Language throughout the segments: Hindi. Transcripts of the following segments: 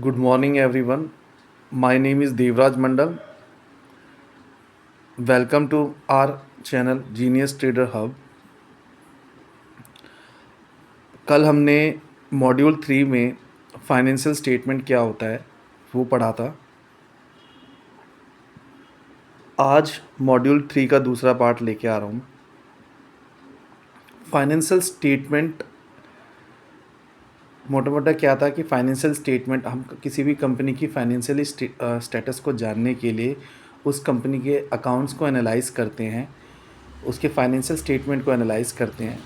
Good morning, everyone. My name is Devraj Mandal. Welcome to our channel Genius Trader Hub. कल हमने मॉड्यूल 3 में फाइनेंशियल स्टेटमेंट क्या होता है वो पढ़ा था। आज मॉड्यूल 3 का दूसरा पार्ट लेके आ रहा हूँ। फाइनेंशियल स्टेटमेंट मोटा मोटा क्या था कि फाइनेंशियल स्टेटमेंट हम किसी भी कंपनी की फाइनेंशियल स्टेटस को जानने के लिए उस कंपनी के अकाउंट्स को एनालाइज करते हैं, उसके फाइनेंशियल स्टेटमेंट को एनालाइज करते हैं।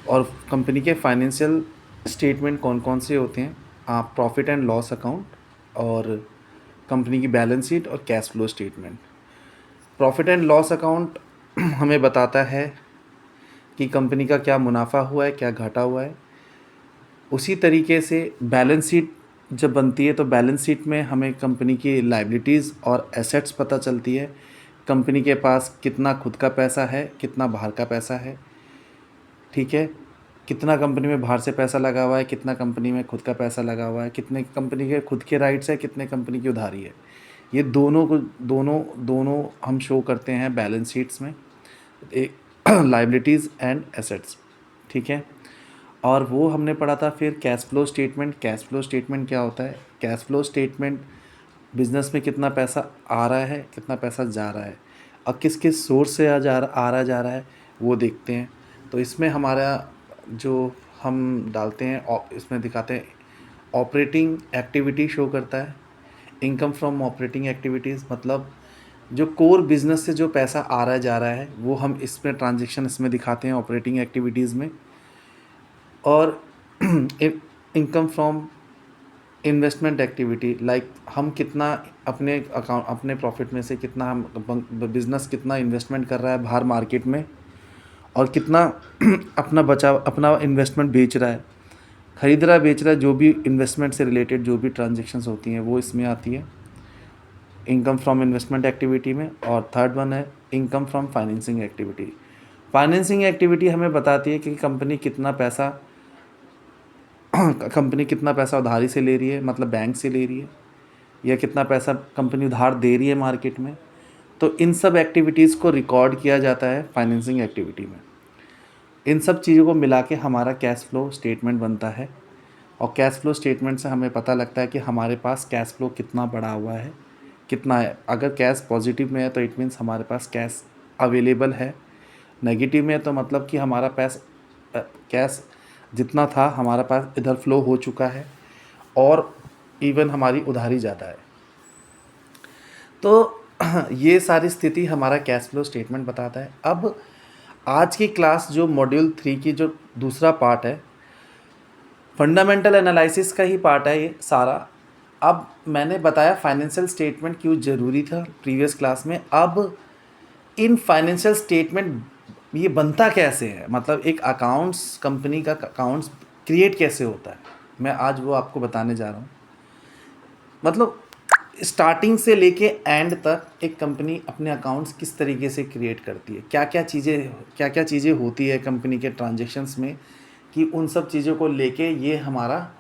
और कंपनी के फाइनेंशियल स्टेटमेंट कौन कौन से होते हैं? आप प्रॉफिट एंड लॉस अकाउंट और कंपनी की बैलेंस शीट और cash flow statement. Profit and loss account हमें बताता है कि कंपनी का क्या मुनाफा हुआ है, क्या घाटा हुआ है। उसी तरीके से बैलेंस शीट जब बनती है तो बैलेंस शीट में हमें कंपनी की लायबिलिटीज़ और एसेट्स पता चलती है। कंपनी के पास कितना खुद का पैसा है, कितना बाहर का पैसा है, ठीक है, कितना कंपनी में बाहर से पैसा लगा हुआ है, कितना कंपनी में खुद का पैसा लगा हुआ है, कितने कंपनी के खुद के राइट्स है, कितने कंपनी की उधारी है। ये दोनों को दोनों दोनों हम शो करते हैं बैलेंस शीट्स में, एक लायबिलिटीज़ एंड एसेट्स, ठीक है। और वो हमने पढ़ा था। फिर cash flow statement. Cash flow statement क्या होता है? कैश फ्लो स्टेटमेंट बिज़नेस में कितना पैसा आ रहा है, कितना पैसा जा रहा है और किस किस सोर्स से आ रहा जा रहा है वो देखते हैं। तो इसमें हमारा जो हम डालते हैं इसमें दिखाते हैं ऑपरेटिंग एक्टिविटी शो करता है। इनकम फ्रॉम ऑपरेटिंग एक्टिविटीज़ मतलब जो कोर बिज़नेस से जो पैसा आ रहा है जा रहा है वो हम इसमें ट्रांजेक्शन इसमें दिखाते हैं ऑपरेटिंग एक्टिविटीज़ में। और income from investment activity like हम कितना अपने अकाउंट अपने प्रॉफिट में से कितना हम बिज़नेस कितना इन्वेस्टमेंट कर रहा है बाहर मार्केट में और कितना अपना इन्वेस्टमेंट बेच रहा है, ख़रीद रहा है, बेच रहा है। जो भी इन्वेस्टमेंट से रिलेटेड जो भी ट्रांजेक्शन्स होती हैं वो इसमें आती है इनकम फ्रॉम इन्वेस्टमेंट एक्टिविटी में। और थर्ड वन है income from financing activity. Financing activity हमें बताती है कि कंपनी कितना पैसा उधारी से ले रही है, मतलब बैंक से ले रही है, या कितना पैसा कंपनी उधार दे रही है मार्केट में। तो इन सब एक्टिविटीज़ को रिकॉर्ड किया जाता है फाइनेंसिंग एक्टिविटी में। इन सब चीज़ों को मिला के हमारा कैश फ्लो स्टेटमेंट बनता है और कैश फ्लो स्टेटमेंट से हमें पता लगता है कि हमारे पास कैश फ्लो कितना बढ़ा हुआ है, कितना है। अगर कैश पॉजिटिव में है तो इट मीन्स हमारे पास कैश अवेलेबल है। नेगेटिव में है तो मतलब कि हमारा कैश जितना था हमारा पास इधर फ्लो हो चुका है और इवन हमारी उधारी ज़्यादा है। तो ये सारी स्थिति हमारा कैश फ्लो स्टेटमेंट बताता है। अब आज की क्लास जो मॉड्यूल 3 की जो दूसरा पार्ट है, फंडामेंटल एनालिसिस का ही पार्ट है ये सारा। अब मैंने बताया फाइनेंशियल स्टेटमेंट क्यों ज़रूरी था प्रीवियस क्लास में। अब इन फाइनेंशियल स्टेटमेंट ये बनता कैसे है, मतलब एक अकाउंट्स कंपनी का अकाउंट्स क्रिएट कैसे होता है, मैं आज वो आपको बताने जा रहा हूँ। मतलब स्टार्टिंग से लेके एंड तक एक कंपनी अपने अकाउंट्स किस तरीके से क्रिएट करती है, क्या क्या चीज़ें होती है कंपनी के ट्रांजेक्शन्स में, कि उन सब चीज़ों को लेके ये हमारा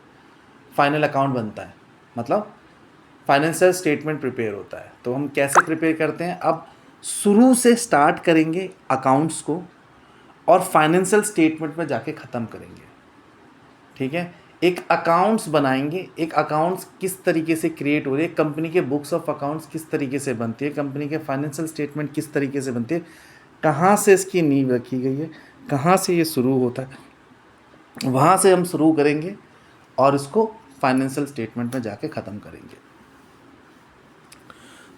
फाइनल अकाउंट बनता है, मतलब फाइनेंशियल स्टेटमेंट प्रिपेयर होता है। तो हम कैसे प्रिपेयर करते हैं, अब शुरू से स्टार्ट करेंगे अकाउंट्स को और फाइनेंशियल स्टेटमेंट में जाके ख़त्म करेंगे, ठीक है। एक अकाउंट्स बनाएंगे, एक अकाउंट्स किस तरीके से क्रिएट हो रही है, कंपनी के बुक्स ऑफ अकाउंट्स किस तरीके से बनती है, कंपनी के फाइनेंशियल स्टेटमेंट किस तरीके से बनती है, कहाँ से इसकी नींव रखी गई है, कहाँ से ये शुरू होता है, वहाँ से हम शुरू करेंगे और इसको फाइनेंशियल स्टेटमेंट में जाके ख़त्म करेंगे।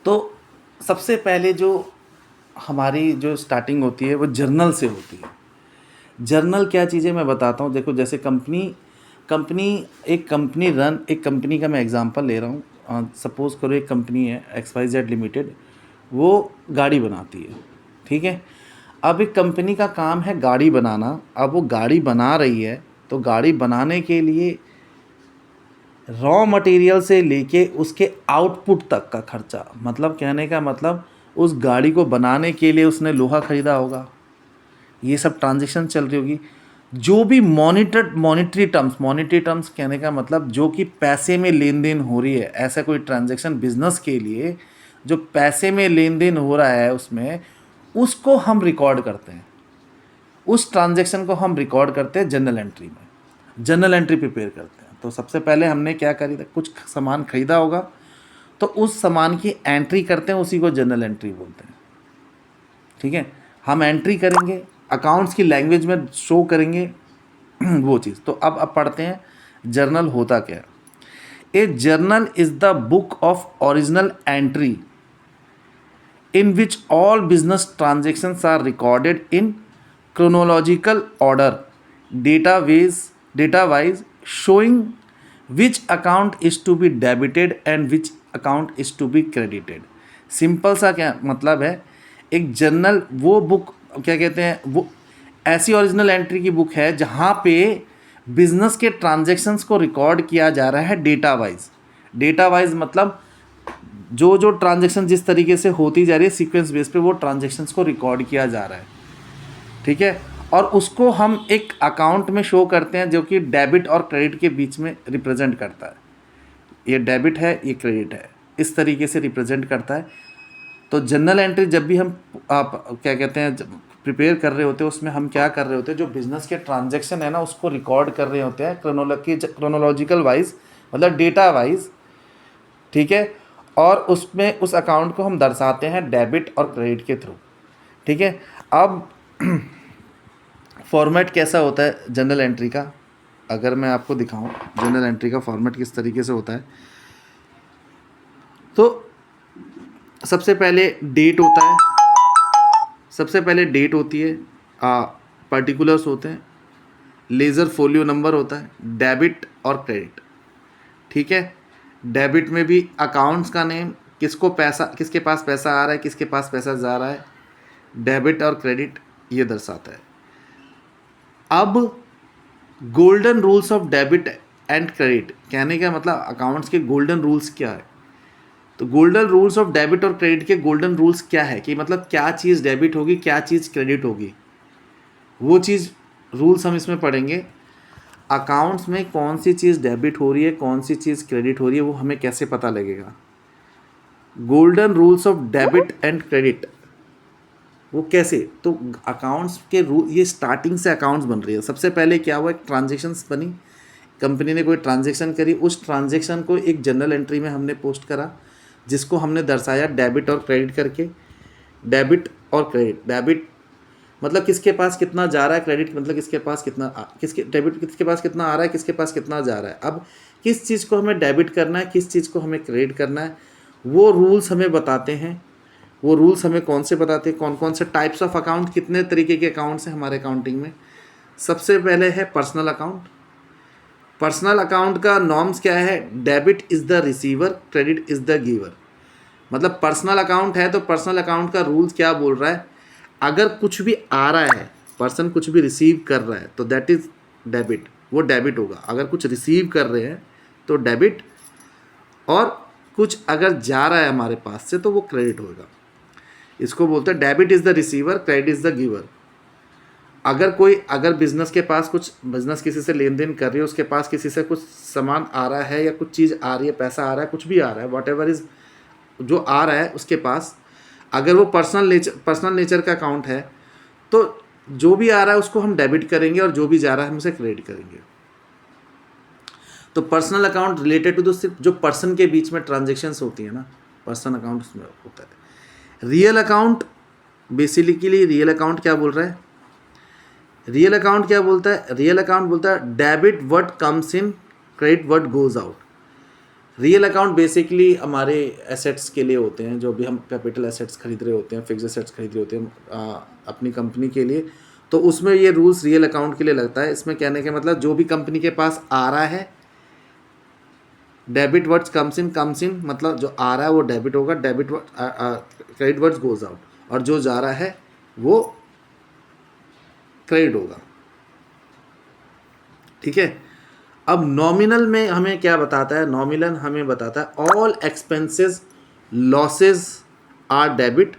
तो सबसे पहले जो हमारी जो स्टार्टिंग होती है वो जर्नल से होती है। जर्नल क्या चीज़ें मैं बताता हूँ। देखो, जैसे एक कंपनी का मैं एग्जांपल ले रहा हूँ। सपोज़ करो एक कंपनी है XYZ लिमिटेड, वो गाड़ी बनाती है, ठीक है। अब एक कंपनी का काम है गाड़ी बनाना। अब वो गाड़ी बना रही है तो गाड़ी बनाने के लिए रॉ मटेरियल से लेके उसके आउटपुट तक का खर्चा, मतलब कहने का मतलब उस गाड़ी को बनाने के लिए उसने लोहा ख़रीदा होगा, ये सब ट्रांजेक्शन चल रही होगी। जो भी मॉनिटरी टर्म्स कहने का मतलब जो कि पैसे में लेन देन हो रही है, ऐसा कोई ट्रांजैक्शन बिजनेस के लिए जो पैसे में लेन देन हो रहा है उसमें, उसको हम रिकॉर्ड करते हैं, उस ट्रांजैक्शन को हम रिकॉर्ड करते हैं जर्नल एंट्री में, जर्नल एंट्री प्रिपेयर करते हैं। तो सबसे पहले हमने क्या खरीदा, कुछ सामान खरीदा होगा तो उस सामान की एंट्री करते हैं, उसी को जर्नल एंट्री बोलते हैं। ठीक है, हम एंट्री करेंगे, अकाउंट्स की लैंग्वेज में शो करेंगे वो चीज़। तो अब पढ़ते हैं जर्नल होता क्या है। A journal is the book of original entry in which all business transactions are recorded in chronological order, data wise showing which account is to be debited and which account is to be credited। Simple सा क्या मतलब है, एक जर्नल वो बुक क्या कहते हैं, वो ऐसी ओरिजिनल एंट्री की बुक है जहाँ पे बिजनेस के ट्रांजैक्शंस को रिकॉर्ड किया जा रहा है डेटा वाइज मतलब जो जो ट्रांजैक्शन जिस तरीके से होती जा रही है सीक्वेंस बेस पे वो ट्रांजैक्शंस को रिकॉर्ड किया जा रहा है। ठीक है, और उसको हम एक अकाउंट में शो करते हैं जो कि डेबिट और क्रेडिट के बीच में रिप्रेजेंट करता है। ये डेबिट है, ये क्रेडिट है, इस तरीके से रिप्रेजेंट करता है। तो जर्नल एंट्री जब भी हम क्या कहते हैं प्रिपेयर कर रहे होते हैं, उसमें हम क्या कर रहे होते हैं, जो बिजनेस के ट्रांजैक्शन है ना उसको रिकॉर्ड कर रहे होते हैं क्रोनोलॉजिकल वाइज, मतलब डेटा वाइज। ठीक है, और उसमें उस अकाउंट को हम दर्शाते हैं डेबिट और क्रेडिट के थ्रू। ठीक है, अब फॉर्मेट कैसा होता है जर्नल एंट्री का, अगर मैं आपको दिखाऊं जर्नल एंट्री का फॉर्मेट किस तरीके से होता है, तो सबसे पहले डेट होता है, सबसे पहले डेट होती है, पर्टिकुलर्स होते हैं, लेज़र फोलियो नंबर होता है, डेबिट और क्रेडिट। ठीक है, डेबिट में भी अकाउंट्स का नेम, किसको पैसा, किसके पास पैसा आ रहा है, किसके पास पैसा जा रहा है, डेबिट और क्रेडिट ये दर्शाता है। अब golden rules of debit and credit कहने का मतलब अकाउंट्स के गोल्डन रूल्स क्या है। तो गोल्डन रूल्स ऑफ डेबिट और क्रेडिट के गोल्डन रूल्स क्या है कि मतलब क्या चीज़ डेबिट होगी, क्या चीज़ क्रेडिट होगी, वो चीज़ रूल्स हम इसमें पढ़ेंगे। अकाउंट्स में कौन सी चीज़ डेबिट हो रही है, कौन सी चीज़ क्रेडिट हो रही है, वो हमें कैसे पता लगेगा। Golden rules of debit and credit वो कैसे, तो अकाउंट्स के रूल, ये स्टार्टिंग से अकाउंट्स बन रही है। सबसे पहले क्या हुआ, एक ट्रांजेक्शन्स बनी, कंपनी ने कोई ट्रांजेक्शन करी, उस ट्रांजेक्शन को एक जर्नल एंट्री में हमने पोस्ट करा जिसको हमने दर्शाया डेबिट और क्रेडिट करके। डेबिट और क्रेडिट, डेबिट मतलब किसके पास कितना जा रहा है, क्रेडिट मतलब किसके पास कितना किसके डेबिट किसके पास कितना आ रहा है, किसके पास कितना जा रहा है। अब किस चीज़ को हमें डेबिट करना है, किस चीज़ को हमें क्रेडिट करना है, वो रूल्स हमें बताते हैं। वो रूल्स हमें कौन से बताते हैं, कौन कौन से टाइप्स ऑफ अकाउंट, कितने तरीके के अकाउंट्स हैं हमारे अकाउंटिंग में। सबसे पहले है पर्सनल अकाउंट। पर्सनल अकाउंट का नॉर्म्स क्या है, debit is the receiver, credit is the giver. मतलब पर्सनल अकाउंट है तो पर्सनल अकाउंट का रूल्स क्या बोल रहा है, अगर कुछ भी आ रहा है, पर्सन कुछ भी रिसीव कर रहा है तो दैट इज़ डेबिट, वो डेबिट होगा। अगर कुछ रिसीव कर रहे हैं तो डेबिट, और कुछ अगर जा रहा है हमारे पास से तो वो क्रेडिट होगा। इसको बोलते हैं debit is the receiver, credit is the giver. अगर बिजनेस के पास कुछ, बिजनेस किसी से लेन देन कर रही है, उसके पास किसी से कुछ सामान आ रहा है या कुछ चीज़ आ रही है, पैसा आ रहा है, कुछ भी आ रहा है, वॉट एवर इज़ जो आ रहा है उसके पास, अगर वो पर्सनल नेचर का अकाउंट है तो जो भी आ रहा है उसको हम डेबिट करेंगे और जो भी जा रहा है हम उसे क्रेडिट करेंगे। तो पर्सनल अकाउंट रिलेटेड टू सिर्फ जो पर्सन के बीच में ट्रांजेक्शन्स होती है ना, पर्सनल अकाउंट उसमें होता है। Real account, basically real account क्या बोल रहा है, रियल अकाउंट क्या बोलता है, रियल अकाउंट बोलता है debit what comes in, credit what goes out. Real account basically हमारे एसेट्स के लिए होते हैं, जो भी हम कैपिटल एसेट्स खरीद रहे होते हैं, फिक्स एसेट्स खरीद रहे होते हैं अपनी कंपनी के लिए, तो उसमें ये रूल्स रियल अकाउंट के लिए लगता है। इसमें कहने का मतलब जो भी कंपनी के पास आ रहा है, डेबिट वर्ड्स कम्स इन मतलब जो आ रहा है वो डेबिट होगा, debit credit words goes out, और जो जा रहा है वो क्रेडिट होगा। ठीक है, अब नॉमिनल में हमें क्या बताता है, नॉमिनल हमें बताता है all expenses losses are debit.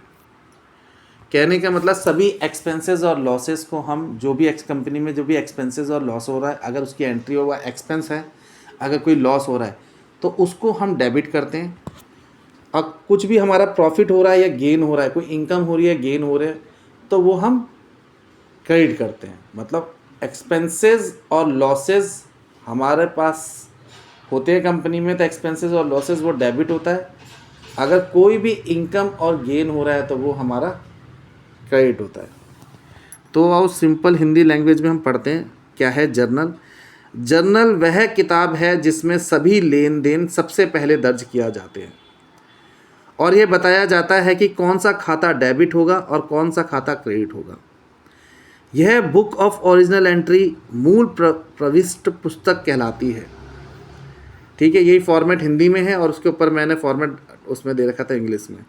कहने का मतलब सभी एक्सपेंसेस और लॉसेस को हम जो भी कंपनी में जो भी एक्सपेंसेस और लॉस हो रहा है, अगर उसकी एंट्री हुआ एक्सपेंस है, अगर कोई लॉस हो रहा है तो उसको हम डेबिट करते हैं। और कुछ भी हमारा प्रॉफिट हो रहा है या गेन हो रहा है, कोई इनकम हो रही है, गेन हो रहे हैं, तो वो हम क्रेडिट करते हैं। मतलब एक्सपेंसेस और लॉसेस हमारे पास होते हैं कंपनी में, तो एक्सपेंसेस और लॉसेस वो डेबिट होता है। अगर कोई भी इनकम और गेन हो रहा है तो वो हमारा क्रेडिट होता है। तो आओ सिंपल हिंदी लैंग्वेज में हम पढ़ते हैं क्या है जर्नल। जर्नल वह किताब है जिसमें सभी लेन देन सबसे पहले दर्ज किया जाते हैं और ये बताया जाता है कि कौन सा खाता डेबिट होगा और कौन सा खाता क्रेडिट होगा। यह बुक ऑफ ओरिजिनल एंट्री मूल प्रविष्ट पुस्तक कहलाती है। ठीक है, यही फॉर्मेट हिंदी में है और उसके ऊपर मैंने फॉर्मेट उसमें दे रखा था इंग्लिश में।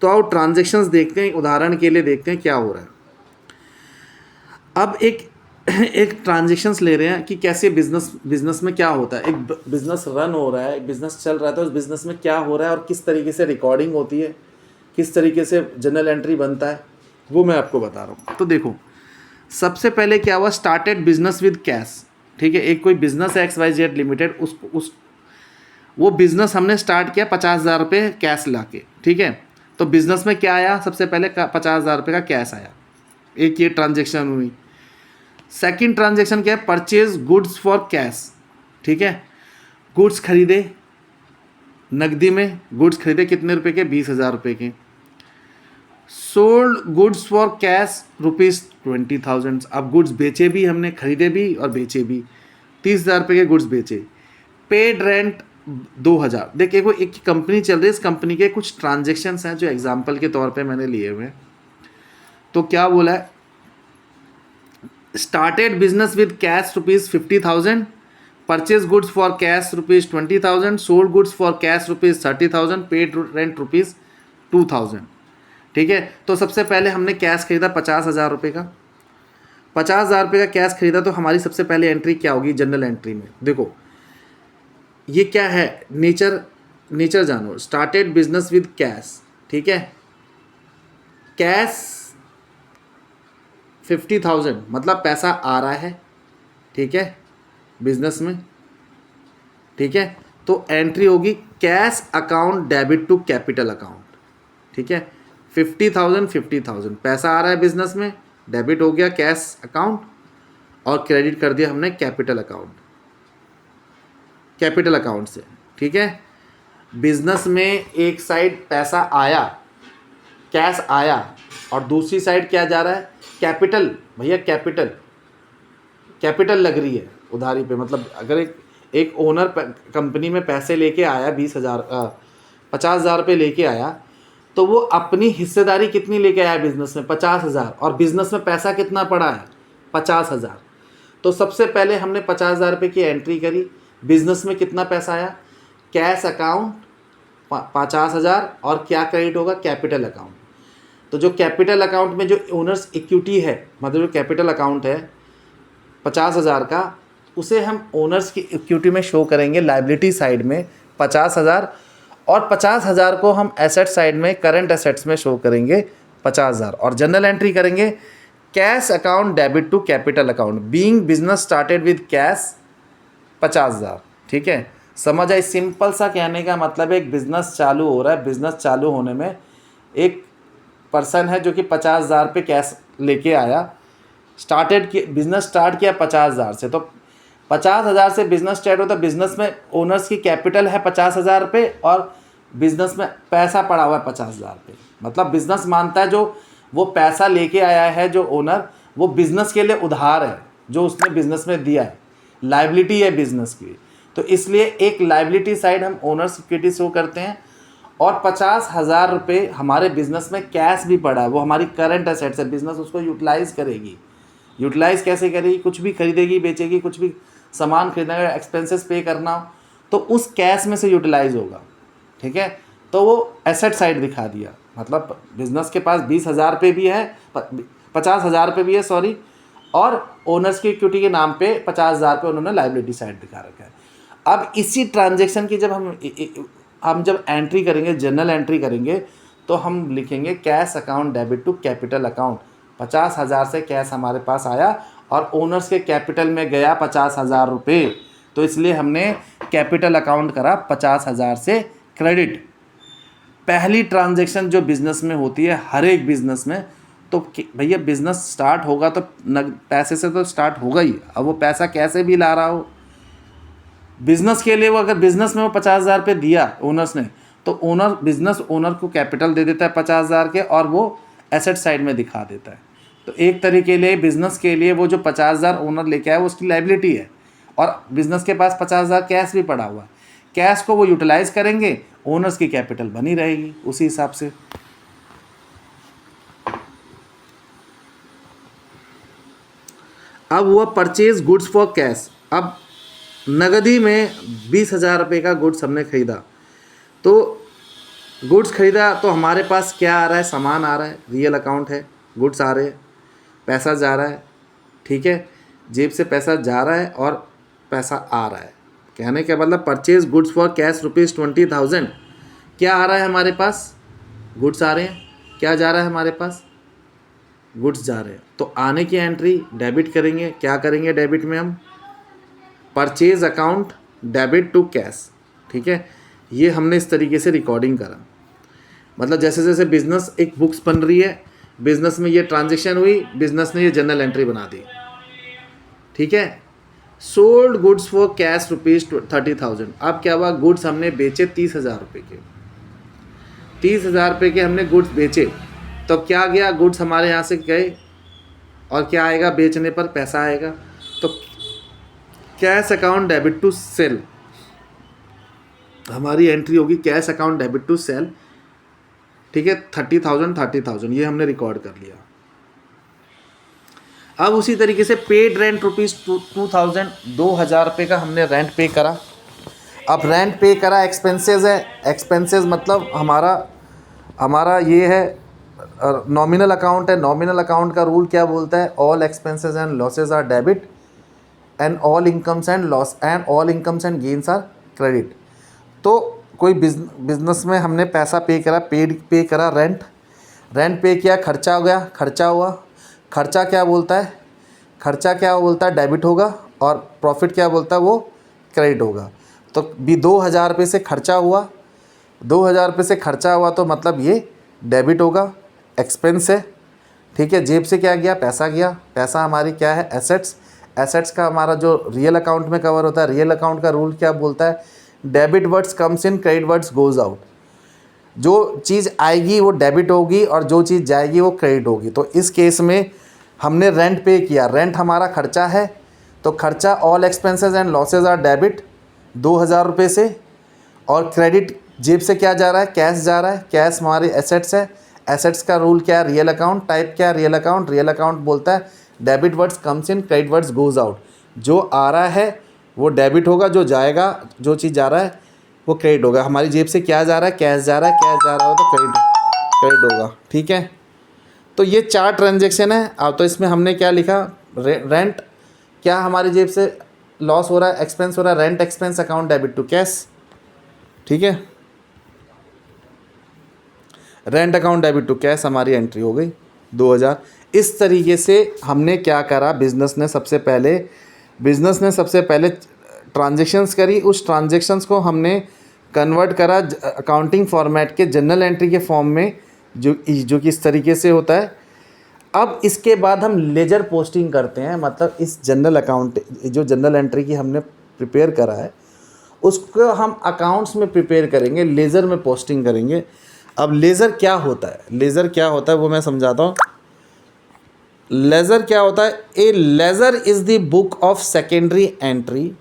तो आओ ट्रांजैक्शंस देखते हैं, उदाहरण के लिए देखते हैं क्या हो रहा है। अब एक ट्रांजैक्शंस ले रहे हैं कि कैसे बिजनेस में क्या होता है। एक बिजनेस रन हो रहा है, एक बिजनेस चल रहा है, तो उस बिजनेस में क्या हो रहा है और किस तरीके से रिकॉर्डिंग होती है, किस तरीके से जर्नल एंट्री बनता है, वो मैं आपको बता रहा हूँ। तो देखो सबसे पहले क्या हुआ, स्टार्टेड बिजनेस विद कैश। ठीक है, एक कोई बिजनेस है XYZ लिमिटेड, वो बिज़नेस हमने स्टार्ट किया 50,000 रुपये कैश ला के। ठीक है, तो बिज़नेस में क्या आया, सबसे पहले 50,000 रुपये का कैश आया, एक ये ट्रांजेक्शन हुई। सेकंड ट्रांजेक्शन क्या है, परचेज गुड्स फॉर कैश। ठीक है, गुड्स खरीदे नकदी में, गुड्स खरीदे कितने रुपए के, 20,000 रुपये के। Sold goods for cash ₹20,000। अब गुड्स बेचे भी हमने, खरीदे भी और बेचे भी, 30,000 रुपये के गुड्स बेचे। Paid rent 2,000। देखिए वो एक कंपनी चल रही है, इस कंपनी के कुछ ट्रांजेक्शन्स हैं जो एग्जांपल के तौर पे मैंने लिए हुए हैं। तो क्या बोला है, started business with cash ₹50,000, purchase goods for cash ₹20,000, sold goods for cash ₹30,000, paid rent ₹2,000। ठीक है, तो सबसे पहले हमने कैश खरीदा 50,000 रुपये का। 50,000 रुपये का कैश खरीदा, तो हमारी सबसे पहले एंट्री क्या होगी जनरल एंट्री में। देखो ये क्या है, नेचर जानो। Started business with cash. ठीक है, कैश 50,000 मतलब पैसा आ रहा है। ठीक है, बिजनेस में। ठीक है, तो एंट्री होगी cash account debit to capital account. ठीक है, 50,000 पैसा आ रहा है बिजनेस में, डेबिट हो गया कैश अकाउंट और क्रेडिट कर दिया हमने कैपिटल अकाउंट से। ठीक है, बिजनेस में एक साइड पैसा आया, कैश आया, और दूसरी साइड क्या जा रहा है, कैपिटल। भैया कैपिटल लग रही है उधारी पे। मतलब अगर एक ओनर कंपनी में पैसे लेके आया 50,000 रुपये लेके आया, तो वो अपनी हिस्सेदारी कितनी लेके आया बिजनेस में, 50,000, और बिजनेस में पैसा कितना पड़ा है, 50,000। तो सबसे पहले हमने 50,000 रुपये की एंट्री करी, बिजनेस में कितना पैसा आया, कैश अकाउंट 50,000, और क्या क्रेडिट होगा, कैपिटल अकाउंट। तो जो कैपिटल अकाउंट में जो ओनर्स इक्विटी है, मतलब जो कैपिटल अकाउंट है 50,000 का, उसे हम ओनर्स की इक्विटी में शो करेंगे लायबिलिटी साइड में 50,000, और 50,000 को हम एसेट साइड में करंट एसेट्स में शो करेंगे 50,000, और जनरल एंट्री करेंगे cash account debit to capital account being business started with cash 50,000। ठीक है, समझ आई। सिंपल सा कहने का मतलब एक बिजनेस चालू हो रहा है, बिजनेस चालू होने में एक पर्सन है जो कि 50,000 पे कैश लेके आया, बिजनेस स्टार्ट किया 50,000 से। तो 50,000 से बिजनेस स्टार्ट होता है, बिजनेस में ओनर्स की कैपिटल है 50,000 पे और बिजनेस में पैसा पड़ा हुआ है 50,000 पे। मतलब बिजनेस मानता है जो वो पैसा लेके आया है जो ओनर, वो बिजनेस के लिए उधार है जो उसने बिजनेस में दिया है, लायबिलिटी है बिजनेस की। तो इसलिए एक लायबिलिटी साइड हम ओनर्स इक्विटी शो करते हैं, और 50,000 रुपये हमारे बिजनेस में कैश भी पड़ा है, वो हमारी करंट एसेट्स है, बिजनेस उसको यूटिलाइज़ करेगी। यूटिलाइज़ कैसे करेगी, कुछ भी खरीदेगी बेचेगी, कुछ भी सामान खरीदना, एक्सपेंसेस पे करना हो तो उस कैश में से यूटिलाइज होगा। ठीक है, तो वो एसेट साइड दिखा दिया। मतलब बिजनेस के पास 20,000 पे भी है, 50,000 पे भी है सॉरी, और ओनर्स की इक्विटी के नाम पे 50,000 पे उन्होंने लायबिलिटी साइड दिखा रखा है। अब इसी ट्रांजेक्शन की जब हम जब एंट्री करेंगे, जनरल एंट्री करेंगे, तो हम लिखेंगे cash account debit to capital account. 50,000 से कैश हमारे पास आया और ओनर्स के कैपिटल में गया 50,000 रुपये, तो इसलिए हमने कैपिटल अकाउंट करा 50,000 से क्रेडिट। पहली ट्रांजैक्शन जो बिज़नेस में होती है, हर एक बिज़नेस में, तो भैया बिज़नेस स्टार्ट होगा तो पैसे से तो स्टार्ट होगा ही। अब वो पैसा कैसे भी ला रहा हो, बिज़नेस के लिए वो अगर बिज़नेस में वो 50,000 रुपये दिया ओनर्स ने, तो बिज़नेस ओनर को कैपिटल दे देता है 50,000 के, और वो एसेट साइड में दिखा देता है। तो एक तरीके के लिए बिज़नेस के लिए वो जो 50,000 ओनर लेके आया वो उसकी लाइबिलिटी है, और बिज़नेस के पास 50,000 कैश भी पड़ा हुआ है। कैश को वो यूटिलाइज करेंगे, ओनर्स की कैपिटल बनी रहेगी उसी हिसाब से। अब हुआ परचेज गुड्स फॉर कैश। अब नगदी में 20,000 रुपये का गुड्स हमने खरीदा, तो गुड्स खरीदा तो हमारे पास क्या आ रहा है, सामान आ रहा है, रियल अकाउंट है, गुड्स आ रहे हैं, पैसा जा रहा है, ठीक है, जेब से पैसा जा रहा है और पैसा आ रहा है। कहने का मतलब परचेज गुड्स फॉर कैश ₹20,000, क्या आ रहा है हमारे पास, गुड्स आ रहे हैं, क्या जा रहा है हमारे पास, गुड्स जा रहे हैं। तो आने की एंट्री डेबिट करेंगे, क्या करेंगे डेबिट में हम, purchase account debit to cash, ठीक है। ये हमने इस तरीके से रिकॉर्डिंग करा, मतलब जैसे जैसे बिज़नेस एक बुक्स बन रही है, बिज़नेस में ये ट्रांजैक्शन हुई, बिज़नेस ने ये जनरल एंट्री बना दी, ठीक है। Sold goods for cash ₹30,000। अब क्या हुआ, गुड्स हमने बेचे 30,000 रुपये के, 30,000 रुपये के हमने गुड्स बेचे, तो क्या गया, गुड्स हमारे यहाँ से गए और क्या आएगा, बेचने पर पैसा आएगा। तो cash account debit to sale, हमारी एंट्री होगी cash account debit to sale, ठीक है। 30,000 ये हमने रिकॉर्ड कर लिया। अब उसी तरीके से पेड रेंट ₹2,000, 2,000 रुपये का हमने रेंट पे करा। अब रेंट पे करा, एक्सपेंसेस है, एक्सपेंसेस मतलब हमारा ये है नॉमिनल अकाउंट है। नॉमिनल अकाउंट का रूल क्या बोलता है, all expenses and losses are debit and all incomes and loss and all incomes and gains are credit. तो कोई बिजनेस में हमने पैसा पे करा, पे करा, रेंट पे किया, खर्चा हो गया, खर्चा हुआ, खर्चा क्या बोलता है, डेबिट होगा, और प्रॉफिट क्या बोलता है, वो क्रेडिट होगा। तो भी 2,000 रुपये से खर्चा हुआ, 2,000 रुपये से खर्चा हुआ तो मतलब ये डेबिट होगा, एक्सपेंस है, ठीक है। जेब से क्या गया, पैसा गया, पैसा हमारी क्या है, एसेट्स का हमारा जो रियल अकाउंट में कवर होता है। रियल अकाउंट का रूल क्या बोलता है, debit words comes in, credit words goes out. जो चीज़ आएगी वो डेबिट होगी और जो चीज़ जाएगी वो क्रेडिट होगी। तो इस केस में हमने रेंट पे किया, रेंट हमारा खर्चा है, तो खर्चा all expenses and losses are debit 2,000 रुपये से, और क्रेडिट जेब से क्या जा रहा है, कैश जा रहा है, कैश हमारी एसेट्स है। एसेट्स का रूल क्या है, रियल अकाउंट, टाइप क्या है, रियल अकाउंट बोलता है debit words comes in, credit words goes out. जो आ रहा है वो डेबिट होगा, जो जाएगा, जो चीज़ जा रहा है वो क्रेडिट होगा। हमारी जेब से क्या जा रहा है, कैश जा रहा है, कैश जा रहा हो तो क्रेडिट होगा, ठीक है। तो ये 4 ट्रांजेक्शन है। अब तो इसमें हमने क्या लिखा, रेंट क्या हमारी जेब से लॉस हो रहा है, एक्सपेंस हो रहा है, rent expense account debit to cash, ठीक है। Rent account debit to cash हमारी एंट्री हो गई 2,000। इस तरीके से हमने क्या करा, बिज़नेस ने सबसे पहले ट्रांजेक्शन्स करी। उस ट्रांजेक्शन्स को हमने कन्वर्ट करा अकाउंटिंग फॉर्मेट के जनरल एंट्री के फॉर्म में, जो कि इस तरीके से होता है। अब इसके बाद हम लेजर पोस्टिंग करते हैं, मतलब इस जो जनरल एंट्री की हमने प्रिपेयर करा है उसको हम अकाउंट्स में प्रिपेयर करेंगे, लेज़र में पोस्टिंग करेंगे। अब लेज़र क्या होता है वो मैं समझाता हूँ। लेज़र क्या होता है, a ledger is the book of secondary entry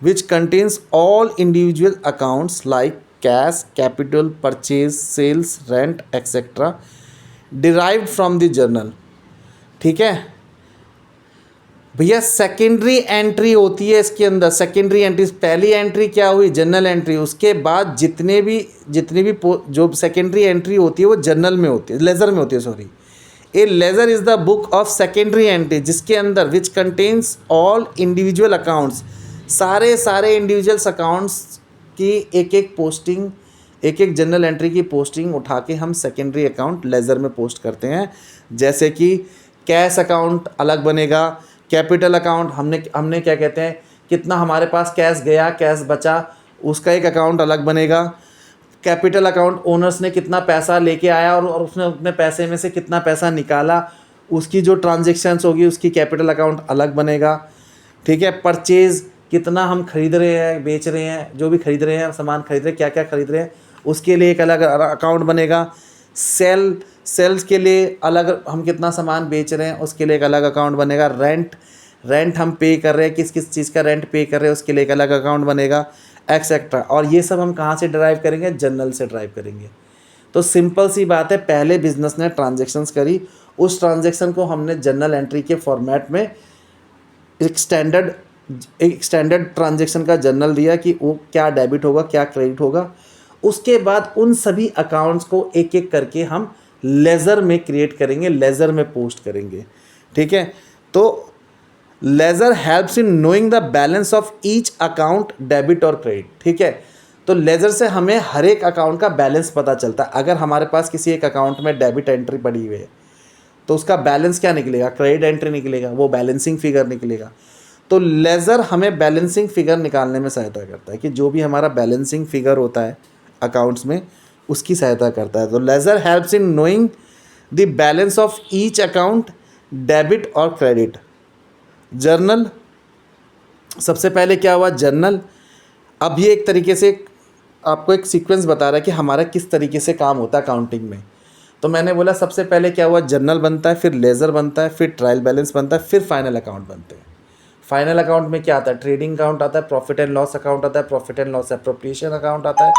which contains all individual accounts like cash, capital, purchase, sales, rent, etc. derived from the journal, ठीक है भैया। सेकेंडरी एंट्री होती है इसके अंदर। सेकेंडरी एंट्री, पहली एंट्री क्या हुई, जनरल एंट्री, उसके बाद जितनी भी जो सेकेंडरी एंट्री होती है वो जर्नल में होती है, लेज़र में होती है, sorry. A ledger is the book of secondary entry जिसके अंदर which contains all individual accounts, सारे इंडिविजुअल्स अकाउंट्स की एक एक पोस्टिंग एक एक जनरल एंट्री की पोस्टिंग उठा के हम सेकेंडरी अकाउंट लेजर में पोस्ट करते हैं। जैसे कि कैश अकाउंट अलग बनेगा, कैपिटल अकाउंट हमने क्या कहते हैं, कितना हमारे पास कैश गया, कैश बचा, उसका एक अकाउंट अलग बनेगा। कैपिटल अकाउंट ओनर्स ने कितना पैसा लेके आया और उसने अपने पैसे में से कितना पैसा निकाला, उसकी जो ट्रांजेक्शन्स होगी उसकी कैपिटल अकाउंट अलग बनेगा। ठीक है, परचेज़ कितना हम खरीद रहे हैं, बेच रहे हैं, जो भी खरीद रहे हैं, सामान खरीद रहे हैं, क्या क्या खरीद रहे हैं, उसके लिए एक अलग अकाउंट बनेगा। सेल्स के लिए अलग, हम कितना सामान बेच रहे हैं उसके लिए एक अलग अकाउंट बनेगा। रेंट हम पे कर रहे हैं, किस किस चीज़ का रेंट पे कर रहे हैं उसके लिए एक अलग अकाउंट बनेगा, एक्सेट्रा। और ये सब हम कहाँ से ड्राइव करेंगे, जनरल से ड्राइव करेंगे। तो सिंपल सी बात है, पहले बिजनेस ने ट्रांजेक्शन्स करी, उस ट्रांजेक्शन को हमने जनरल एंट्री के फॉर्मेट में एक स्टैंडर्ड ट्रांजेक्शन का जर्नल दिया कि वो क्या डेबिट होगा, क्या क्रेडिट होगा। उसके बाद उन सभी अकाउंट्स को एक एक करके हम लेज़र में क्रिएट करेंगे, लेज़र में पोस्ट करेंगे। ठीक है, तो laser helps in knowing the balance of each account, debit और क्रेडिट। ठीक है, तो लेज़र से हमें हर एक अकाउंट का बैलेंस पता चलता है। अगर हमारे पास किसी एक अकाउंट में डेबिट एंट्री पड़ी हुई है तो उसका बैलेंस क्या निकलेगा, क्रेडिट एंट्री निकलेगा, वो बैलेंसिंग फिगर निकलेगा। तो लेज़र हमें बैलेंसिंग फिगर निकालने में सहायता करता है कि जो भी हमारा बैलेंसिंग फिगर होता है अकाउंट्स में उसकी सहायता करता है। तो laser helps in knowing the balance of each account, debit और क्रेडिट। जर्नल, सबसे पहले क्या हुआ, जर्नल। अब ये एक तरीके से आपको एक सीक्वेंस बता रहा है कि हमारा किस तरीके से काम होता है अकाउंटिंग में। तो मैंने बोला सबसे पहले क्या हुआ, जर्नल बनता है, फिर लेज़र बनता है, फिर ट्रायल बैलेंस बनता है, फिर फाइनल अकाउंट बनते हैं। फाइनल अकाउंट में क्या आता है, ट्रेडिंग अकाउंट आता है, प्रॉफिट एंड लॉस अकाउंट आता है, profit and loss appropriation account आता है,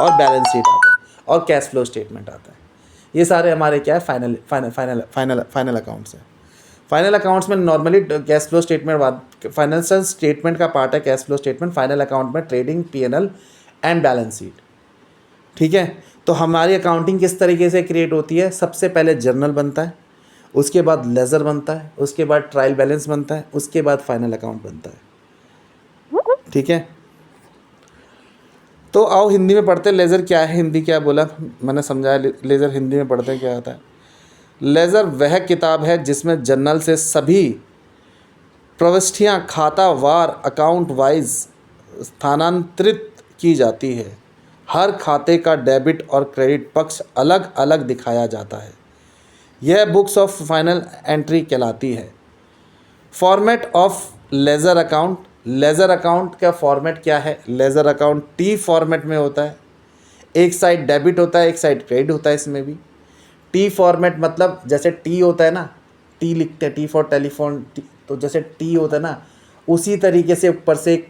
और बैलेंस शीट आता है, और कैश फ्लो स्टेटमेंट आता है। ये सारे हमारे क्या है, फाइनल अकाउंट्स हैं। फाइनल अकाउंट्स में normally cash flow statement, financial statement का पार्ट है cash flow statement. Final account में trading, P&L and balance sheet. ठीक है, तो हमारी अकाउंटिंग किस तरीके से क्रिएट होती है, सबसे पहले जर्नल बनता है, उसके बाद लेज़र बनता है, उसके बाद ट्रायल बैलेंस बनता है, उसके बाद फाइनल अकाउंट बनता है। ठीक है, तो आओ हिंदी में पढ़ते हैं लेज़र क्या है। हिंदी क्या बोला मैंने समझाया, लेज़र हिंदी में पढ़ते हैं क्या होता है। लेज़र वह किताब है जिसमें जर्नल से सभी प्रविष्टियाँ खाता वार, अकाउंट वाइज स्थानांतरित की जाती है। हर खाते का डेबिट और क्रेडिट पक्ष अलग अलग दिखाया जाता है। यह बुक्स ऑफ फाइनल एंट्री कहलाती है। Format of laser account, laser account का फॉर्मेट क्या है, लेज़र अकाउंट T फॉर्मेट में होता है। एक साइड डेबिट होता है, एक साइड क्रेडिट होता है। इसमें भी T फॉर्मेट मतलब जैसे T होता है ना, T लिखते हैं, T फॉर टेलीफोन, तो जैसे T होता है ना, उसी तरीके से ऊपर से एक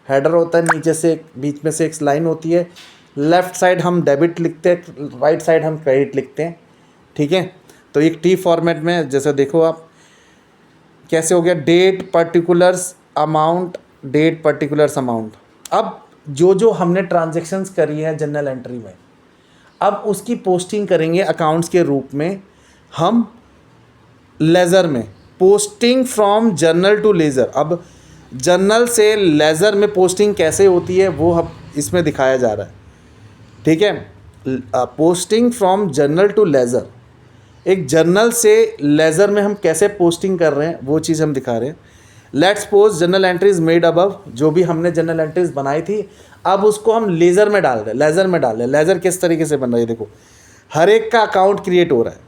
हेडर होता है, नीचे से बीच में से एक लाइन होती है। लेफ़्ट साइड हम डेबिट लिखते हैं, राइट साइड हम क्रेडिट लिखते हैं। ठीक है, तो एक T फॉर्मेट में जैसे देखो आप कैसे हो गया, date particulars amount, date particulars amount. अब जो हमने ट्रांजेक्शन्स करी है जनरल एंट्री में, अब उसकी पोस्टिंग करेंगे अकाउंट्स के रूप में हम लेज़र में। Posting from journal to ledger. अब जर्नल से लेज़र में पोस्टिंग कैसे होती है वो अब इसमें दिखाया जा रहा है। ठीक है, posting from journal to ledger, एक जर्नल से लेज़र में हम कैसे पोस्टिंग कर रहे हैं वो चीज़ हम दिखा रहे हैं। Let's suppose general entries made above, जो भी हमने जनरल एंट्रीज बनाई थी अब उसको हम लेज़र में डाल रहे हैं, लेज़र में डाल रहे हैं। लेज़र किस तरीके से बन रही है, देखो हर एक का अकाउंट क्रिएट हो रहा है,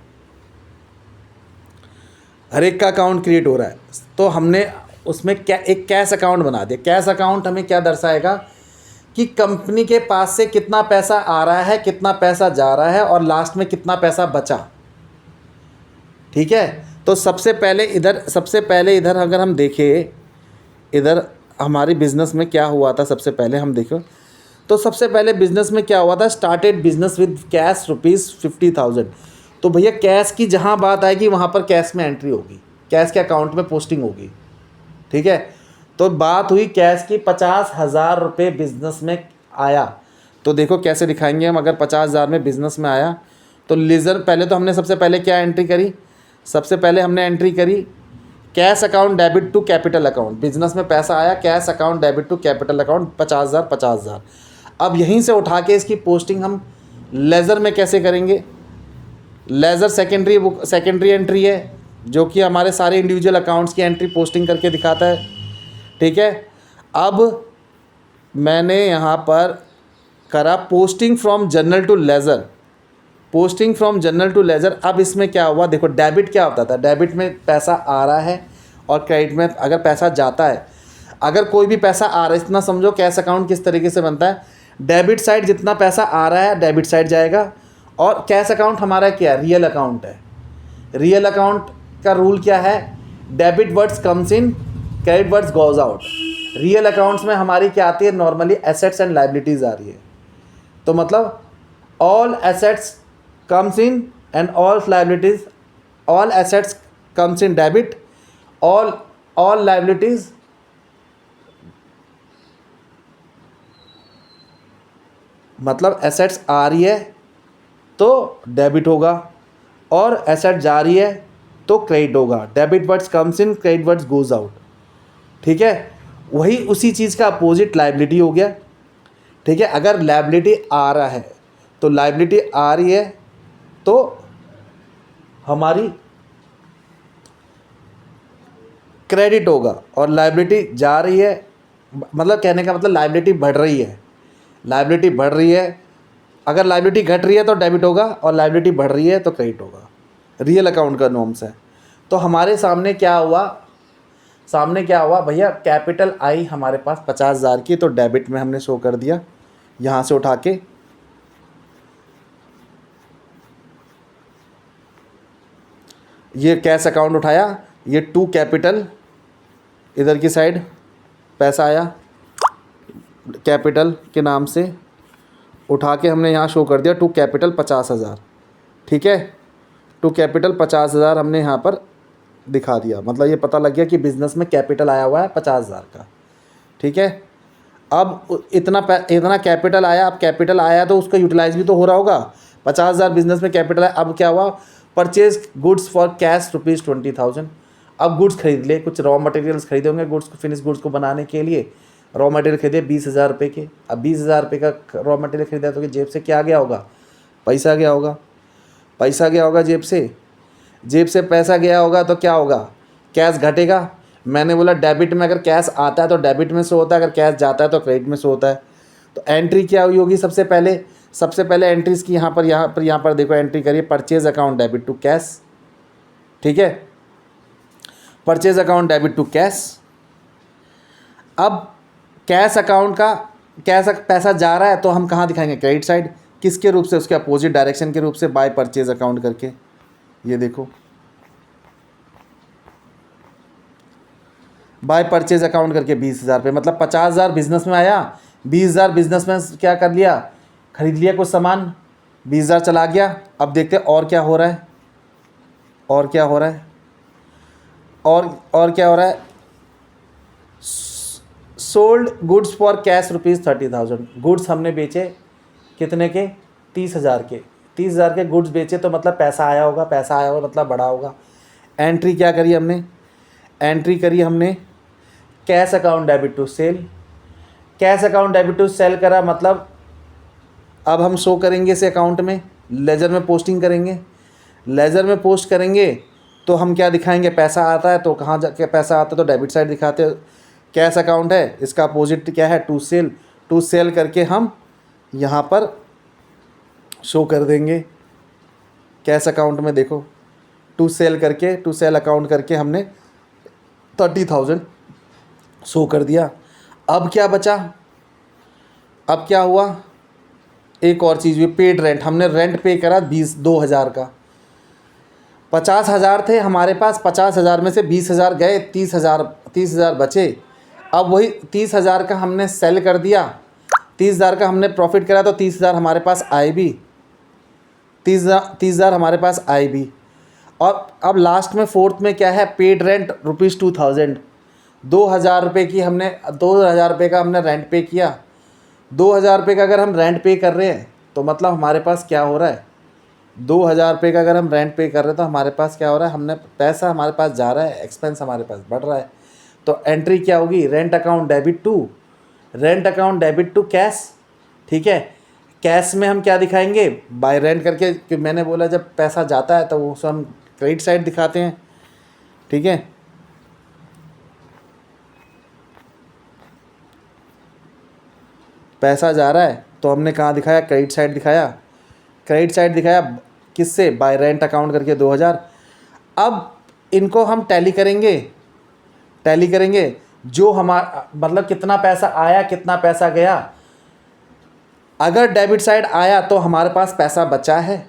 हर एक का अकाउंट क्रिएट हो रहा है। तो हमने उसमें क्या एक कैश अकाउंट बना दिया। कैश अकाउंट हमें क्या दर्शाएगा कि कंपनी के पास से कितना पैसा आ रहा है, कितना पैसा जा रहा है, और लास्ट में कितना पैसा बचा। ठीक है, तो सबसे पहले इधर अगर हम देखें, इधर हमारी बिज़नेस में क्या हुआ था, सबसे पहले हम देखें तो सबसे पहले बिज़नेस में क्या हुआ था, स्टार्टेड बिजनेस विद कैश ₹50,000। तो भैया कैश की जहाँ बात आएगी वहाँ पर कैश में एंट्री होगी, कैश के अकाउंट में पोस्टिंग होगी। ठीक है, तो बात हुई कैश की, 50,000 रुपये बिज़नेस में आया। तो देखो कैसे दिखाएंगे हम, अगर 50,000 में बिज़नेस में आया तो लेज़र, पहले तो हमने सबसे पहले क्या एंट्री करी, सबसे पहले हमने एंट्री करी cash account debit to capital account. Business में पैसा आया, cash account debit to capital account 50,000। अब यहीं से उठा के इसकी पोस्टिंग हम लेज़र में कैसे करेंगे। लेज़र सेकेंडरी एंट्री है जो कि हमारे सारे इंडिविजुअल अकाउंट्स की एंट्री पोस्टिंग करके दिखाता है, ठीक है। अब मैंने यहाँ पर करा posting from journal to ledger, posting from journal to ledger. अब इसमें क्या हुआ, देखो डेबिट क्या होता था, डेबिट में पैसा आ रहा है और क्रेडिट में अगर पैसा जाता है, अगर कोई भी पैसा आ रहा है, इतना समझो कैश अकाउंट किस तरीके से बनता है। डेबिट साइड जितना पैसा आ रहा है डेबिट साइड जाएगा, और कैश अकाउंट हमारा क्या है, रियल अकाउंट है। रियल अकाउंट का रूल क्या है, debit words comes in, credit words goes out. Real accounts में हमारी क्या आती है, नॉर्मली एसेट्स एंड लाइबिलिटीज़ आ रही है। तो मतलब all assets comes in and all liabilities, all assets comes in debit, all liabilities मतलब एसेट्स आ रही है तो डेबिट होगा और एसेट जा रही है तो क्रेडिट होगा। Debit words comes in, credit words goes out, ठीक है। वही उसी चीज़ का अपोजिट लाइबिलिटी हो गया, ठीक है। अगर लाइबिलिटी आ रहा है तो लाइबिलिटी आ रही है तो हमारी क्रेडिट होगा, और लाइबिलिटी जा रही है, मतलब कहने का मतलब लाइबिलिटी बढ़ रही है, लाइबिलिटी बढ़ रही है। अगर लाइबिलिटी घट रही है तो डेबिट होगा और लाइबिलिटी बढ़ रही है तो क्रेडिट होगा। रियल अकाउंट का नॉर्म्स है। तो हमारे सामने क्या हुआ, भैया कैपिटल आई हमारे पास 50,000 की, तो डेबिट में हमने शो कर दिया यहाँ से उठा के। ये कैश अकाउंट उठाया, ये टू कैपिटल इधर की साइड पैसा आया, कैपिटल के नाम से उठा के हमने यहाँ शो कर दिया टू कैपिटल 50,000, ठीक है। टू कैपिटल 50,000 हमने यहाँ पर दिखा दिया, मतलब ये पता लग गया कि बिज़नेस में कैपिटल आया हुआ है 50,000 का, ठीक है। अब इतना कैपिटल आया, अब कैपिटल आया तो उसका यूटिलाइज भी तो हो रहा होगा। 50,000 बिजनेस में कैपिटल है। अब क्या हुआ, परचेज गुड्स फॉर कैश ₹20,000। अब गुड्स खरीद लिए, कुछ रॉ मटेरियल्स खरीदे होंगे गुड्स को, फिनिश गुड्स को बनाने के लिए रॉ मटेरियल खरीदे 20,000 रुपये के। अब 20,000 रुपये का रॉ मटेरियल खरीदा तो जेब से क्या गया होगा, पैसा गया होगा, पैसा गया होगा जेब से पैसा गया होगा तो क्या होगा, कैश घटेगा। मैंने बोला डेबिट में अगर कैश आता है तो डेबिट में शो होता है, अगर कैश जाता है तो क्रेडिट में शो होता है। तो एंट्री क्या हुई होगी, सबसे पहले एंट्रीज की यहाँ पर देखो एंट्री करिए, purchase account debit to cash, ठीक है। Purchase account debit to cash. अब कैश अकाउंट का कैश पैसा जा रहा है तो हम कहाँ दिखाएंगे, क्रेडिट साइड। किसके रूप से, उसके अपोजिट डायरेक्शन के रूप से, बाय परचेज अकाउंट करके। ये देखो बाय परचेज अकाउंट करके 20,000 रुपये, मतलब 50,000 बिजनेस में आया, 20,000 बिजनेस में क्या कर लिया, खरीद लिया कुछ सामान, 20,000 चला गया। अब देखते हैं और क्या हो रहा है, और क्या हो रहा है। Sold goods for cash ₹30,000। Goods हमने बेचे कितने के, 30,000 के। 30,000 के गुड्स बेचे तो मतलब पैसा आया होगा मतलब बड़ा होगा। एंट्री क्या करी हमने, cash account debit to sale. Cash account debit to sale करा, मतलब अब हम शो करेंगे इसे अकाउंट में, लेजर में पोस्टिंग करेंगे। लेजर में पोस्ट करेंगे तो हम क्या दिखाएंगे, पैसा आता है तो कहाँ जाके पैसा आता है तो डेबिट साइड दिखाते हैं। कैश अकाउंट है, इसका अपोजिट क्या है, टू सेल करके हम यहाँ पर शो कर देंगे। कैश अकाउंट में देखो टू सेल अकाउंट करके हमने 30,000 शो कर दिया। अब क्या बचा, अब क्या हुआ, एक और चीज़ हुई, पेड रेंट। हमने रेंट पे करा 2,000 का। 50,000 थे हमारे पास, 50,000 में से 20,000 गए, 30,000 बचे। अब वही 30,000 का हमने सेल कर दिया, 30,000 का हमने प्रॉफिट करा तो 30,000 हमारे पास आए भी, 30,000 हमारे पास आए भी। और अब लास्ट में फोर्थ में क्या है, पेड रेंट ₹2,000। 2,000 रुपये की हमने 2,000 रुपये का हमने रेंट पे किया। 2,000 रुपये का अगर हम रेंट पे कर रहे हैं तो मतलब हमारे पास क्या हो रहा है, 2,000 रुपये का अगर हम रेंट पे कर रहे हैं तो हमारे पास क्या हो रहा है, हमने पैसा हमारे पास जा रहा है, एक्सपेंस हमारे पास बढ़ रहा है। तो एंट्री क्या होगी, rent account debit to cash, ठीक है। कैश में हम क्या दिखाएंगे, बाय रेंट करके, कि मैंने बोला जब पैसा जाता है तो वो हम क्रेडिट साइड दिखाते हैं, ठीक है। पैसा जा रहा है तो हमने कहाँ दिखाया, क्रेडिट साइड दिखाया। क्रेडिट साइड दिखाया किससे, बाय रेंट अकाउंट करके 2000। अब इनको हम टैली करेंगे, टैली करेंगे जो हमारा मतलब कितना पैसा आया कितना पैसा गया। अगर डेबिट साइड आया तो हमारे पास पैसा बचा है,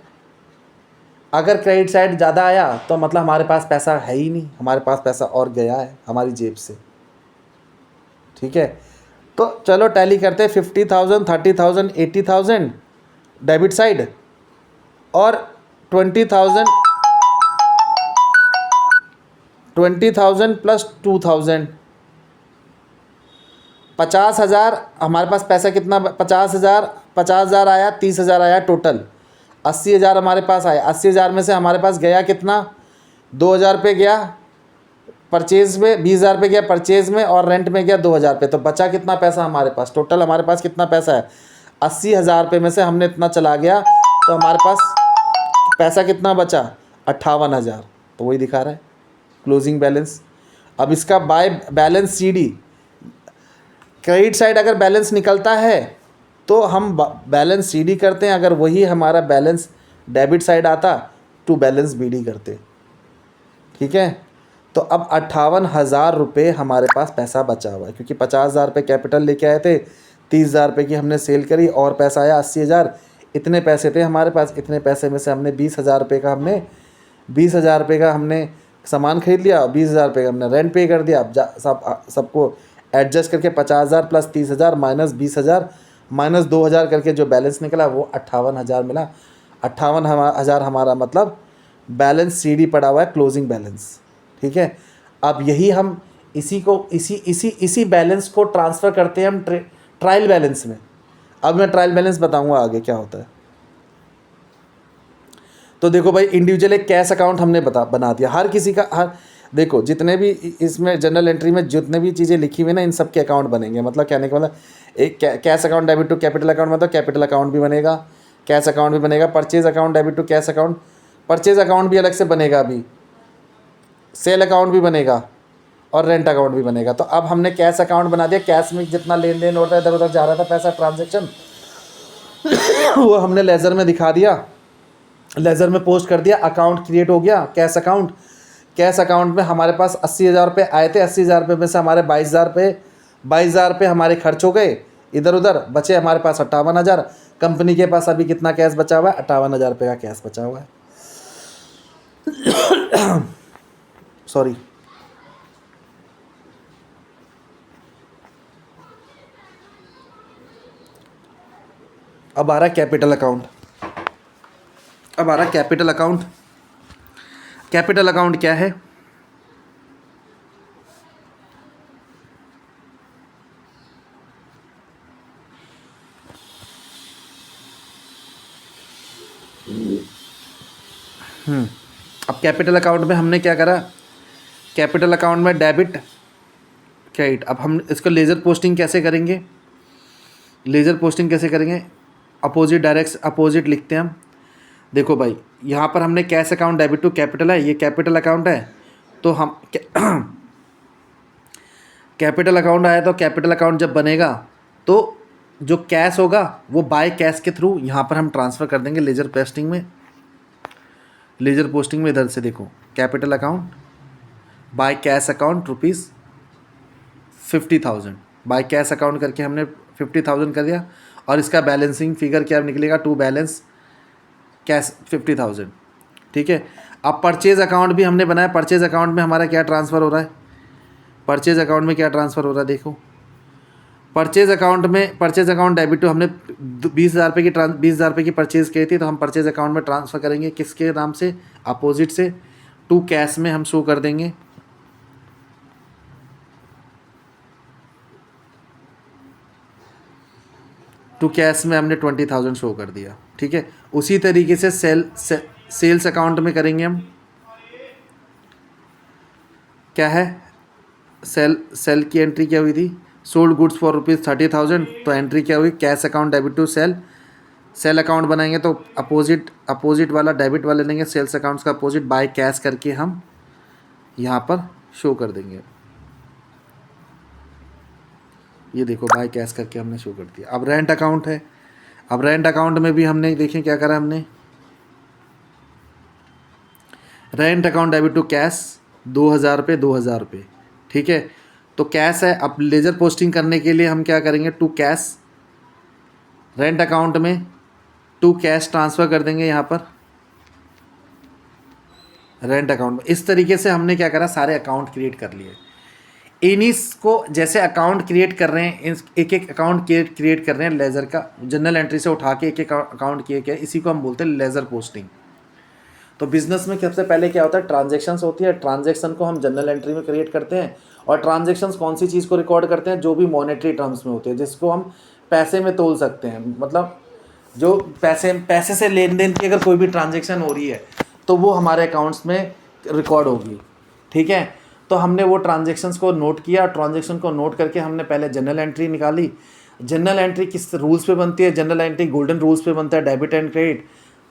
अगर क्रेडिट साइड ज़्यादा आया तो मतलब हमारे पास पैसा है ही नहीं, हमारे पास पैसा और गया है हमारी जेब से, ठीक है। तो चलो टैली करते हैं, 50,000, 30,000, 80,000 डेबिट साइड और 20,000 प्लस 2,000, 50,000 हमारे पास पैसा कितना, 50,000 आया, 30,000 आया टोटल, 80,000 हमारे पास आया। 80,000 में से हमारे पास गया कितना, 2,000 पे गया परचेज़ में, 20,000 पे गया परचेज़ में और रेंट में गया 2,000 पे। तो बचा कितना पैसा हमारे पास, टोटल हमारे पास कितना पैसा है, 80,000 पे में से हमने इतना चला गया तो हमारे पास पैसा कितना बचा, 58,000। तो वही दिखा रहा है क्लोजिंग बैलेंस। अब इसका by balance CD, credit side अगर बैलेंस निकलता है तो हम बैलेंस CD करते हैं, अगर वही हमारा बैलेंस डेबिट साइड आता तो बैलेंस BD करते, ठीक है। तो अब 58,000 रुपये हमारे पास पैसा बचा हुआ है, क्योंकि 50,000 रुपये कैपिटल लेके आए थे, 30,000 रुपये की हमने सेल करी और पैसा आया 80,000। इतने पैसे थे हमारे पास, इतने पैसे में से हमने 20,000 रुपये का हमने सामान खरीद लिया, 20,000 रुपये का हमने रेंट पे कर दिया। अब सबको एडजस्ट करके 50,000 प्लस 30,000 माइनस 20,000 माइनस 2,000 करके जो बैलेंस निकला वो 58,000 मिला। 58,000 हमारा मतलब बैलेंस CD पड़ा हुआ है, क्लोजिंग बैलेंस, ठीक है। अब यही हम इसी बैलेंस को ट्रांसफ़र करते हैं हम ट्रायल बैलेंस में। अब मैं ट्रायल बैलेंस बताऊंगा आगे क्या होता है। तो देखो भाई, इंडिविजुअल एक कैश अकाउंट हमने बना दिया, हर किसी का देखो जितने भी इसमें जनरल एंट्री में जितने भी चीज़ें लिखी हुई ना, इन सब के अकाउंट बनेंगे। मतलब कहने का मतलब एक cash account debit to capital account, मतलब कैपिटल अकाउंट भी बनेगा, कैश अकाउंट भी बनेगा, purchase account debit to cash account, purchase account भी अलग से बनेगा, अभी सेल अकाउंट भी बनेगा और रेंट अकाउंट भी बनेगा। तो अब हमने कैश अकाउंट बना दिया, कैश में जितना लेन देन हो रहा है, इधर उधर जा रहा था पैसा, ट्रांजेक्शन वो हमने लेज़र में दिखा दिया, लेज़र में पोस्ट कर दिया, अकाउंट क्रिएट हो गया कैश अकाउंट। कैश अकाउंट में हमारे पास 80,000 रुपये आए थे, 80,000 रुपये में से हमारे 22,000 रुपये हमारे खर्च हो गए इधर उधर, बचे हमारे पास 58,000। कंपनी के पास अभी कितना कैश बचा हुआ है, 58,000 रुपये का कैश बचा हुआ है। सॉरी, अब आ रहा है कैपिटल अकाउंट। अब आ रहा है कैपिटल अकाउंट। कैपिटल अकाउंट क्या है, अब कैपिटल अकाउंट में हमने क्या करा, कैपिटल अकाउंट में डेबिट क्रेडिट। अब हम इसको लेज़र पोस्टिंग कैसे करेंगे, लेज़र पोस्टिंग कैसे करेंगे, अपोजिट डायरेक्ट अपोजिट लिखते हैं हम। देखो भाई, यहाँ पर हमने cash account debit to capital है, ये कैपिटल अकाउंट है, तो हम कैपिटल अकाउंट आया तो कैपिटल अकाउंट जब बनेगा तो जो कैश होगा वो बाय कैश के थ्रू यहाँ पर हम ट्रांसफ़र कर देंगे लेज़र पोस्टिंग में। लेज़र पोस्टिंग में इधर से देखो, capital account by cash account ₹50,000, by cash account करके हमने 50,000 कर दिया और इसका बैलेंसिंग फिगर क्या निकलेगा, टू बैलेंस कैश 50,000, ठीक है। अब परचेज़ अकाउंट भी हमने बनाया, परचेज़ अकाउंट में हमारा क्या ट्रांसफ़र हो रहा है, परचेज़ अकाउंट में क्या ट्रांसफ़र हो रहा है, देखो परचेज़ अकाउंट में, परचेज़ अकाउंट डेबिट टू हमने 20,000 रुपये की परचेज़ की थी, तो हम परचेज़ अकाउंट में ट्रांसफ़र करेंगे किसके नाम से, अपोजिट से, टू कैश में हम शो कर देंगे। टू कैश में हमने 20,000 शो कर दिया, ठीक है। उसी तरीके से सेल्स अकाउंट में करेंगे हम, क्या है, सेल की एंट्री क्या हुई थी, सोल्ड गुड्स फॉर ₹30,000, तो एंट्री क्या हुई, cash account debit to sale. Sale account बनाएंगे तो अपोजिट वाला डेबिट वाले लेंगे, सेल्स अकाउंट्स का अपोजिट बाय कैश करके हम यहाँ पर शो कर देंगे। ये देखो बाय कैश करके हमने शो कर दिया। अब रेंट अकाउंट है, अब रेंट अकाउंट में भी हमने देखें क्या करा हमने, rent account debit to cash 2,000 रुपये 2,000 रुपये, ठीक है। तो कैश है, अब लेजर पोस्टिंग करने के लिए हम क्या करेंगे, टू कैश रेंट अकाउंट में टू कैश ट्रांसफ़र कर देंगे यहाँ पर रेंट अकाउंट में। इस तरीके से हमने क्या करा, सारे अकाउंट क्रिएट कर लिए। इन्हीं को जैसे अकाउंट क्रिएट कर रहे हैं, एक एक अकाउंट क्रिएट कर रहे हैं लेजर का, जनरल एंट्री से उठा के एक एक अकाउंट किए क्या, इसी को हम बोलते हैं लेजर पोस्टिंग। तो बिजनेस में सबसे पहले क्या होता है, ट्रांजैक्शंस होती है। ट्रांजैक्शन को हम जनरल एंट्री में क्रिएट करते हैं। और ट्रांजैक्शंस कौन सी चीज़ को रिकॉर्ड करते हैं, जो भी मॉनेटरी टर्म्स में होते हैं, जिसको हम पैसे में तोल सकते हैं। मतलब जो पैसे से लेन देन की अगर कोई भी ट्रांजैक्शन हो रही है तो वो हमारे अकाउंट्स में रिकॉर्ड होगी, ठीक है। तो हमने वो ट्रांजैक्शंस को नोट किया, ट्रांजैक्शन को नोट करके हमने पहले जनरल एंट्री निकाली। जनरल एंट्री किस रूल्स पे बनती है, जनरल एंट्री गोल्डन रूल्स पे बनता है, डेबिट एंड क्रेडिट।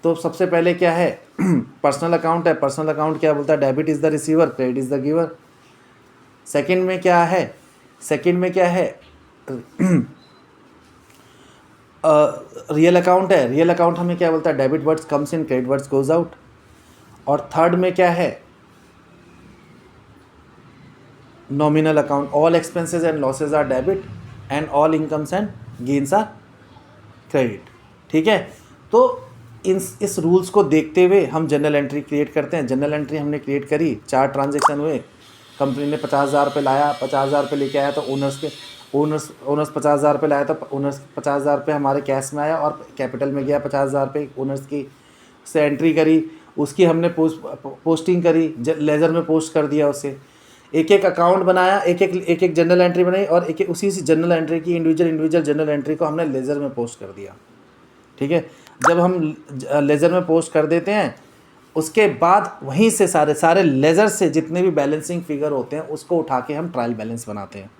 तो सबसे पहले क्या है, पर्सनल अकाउंट है। पर्सनल अकाउंट क्या बोलता है, debit is the receiver, credit is the giver. Second में क्या है, रियल अकाउंट है। रियल अकाउंट हमें क्या बोलता है, debit words comes in, credit words goes out. और थर्ड में क्या है, nominal account, all expenses and losses are debit and all incomes and gains are credit, ठीक है। तो इस रूल्स को देखते हुए हम जनरल एंट्री क्रिएट करते हैं। जनरल एंट्री हमने क्रिएट करी, 4 ट्रांजेक्शन हुए, कंपनी ने 50,000 रुपये लाया, 50,000 रुपये लेके आया, तो ओनर्स 50,000 रुपये लाया, तो ओनर्स 50,000 रुपये हमारे कैश में आया और कैपिटल में गया 50,000 रुपये ओनर्स की से एंट्री करी, उसकी हमने पोस्टिंग करी, लेजर में पोस्ट कर दिया उसे। एक एक अकाउंट बनाया, एक एक जनरल एंट्री बनाई और एक उसी जनरल एंट्री की इंडिविजुअल जनरल एंट्री को हमने लेजर में पोस्ट कर दिया, ठीक है। जब हम लेजर में पोस्ट कर देते हैं, उसके बाद वहीं से सारे लेजर से जितने भी बैलेंसिंग फिगर होते हैं उसको उठा के हम ट्रायल बैलेंस बनाते हैं,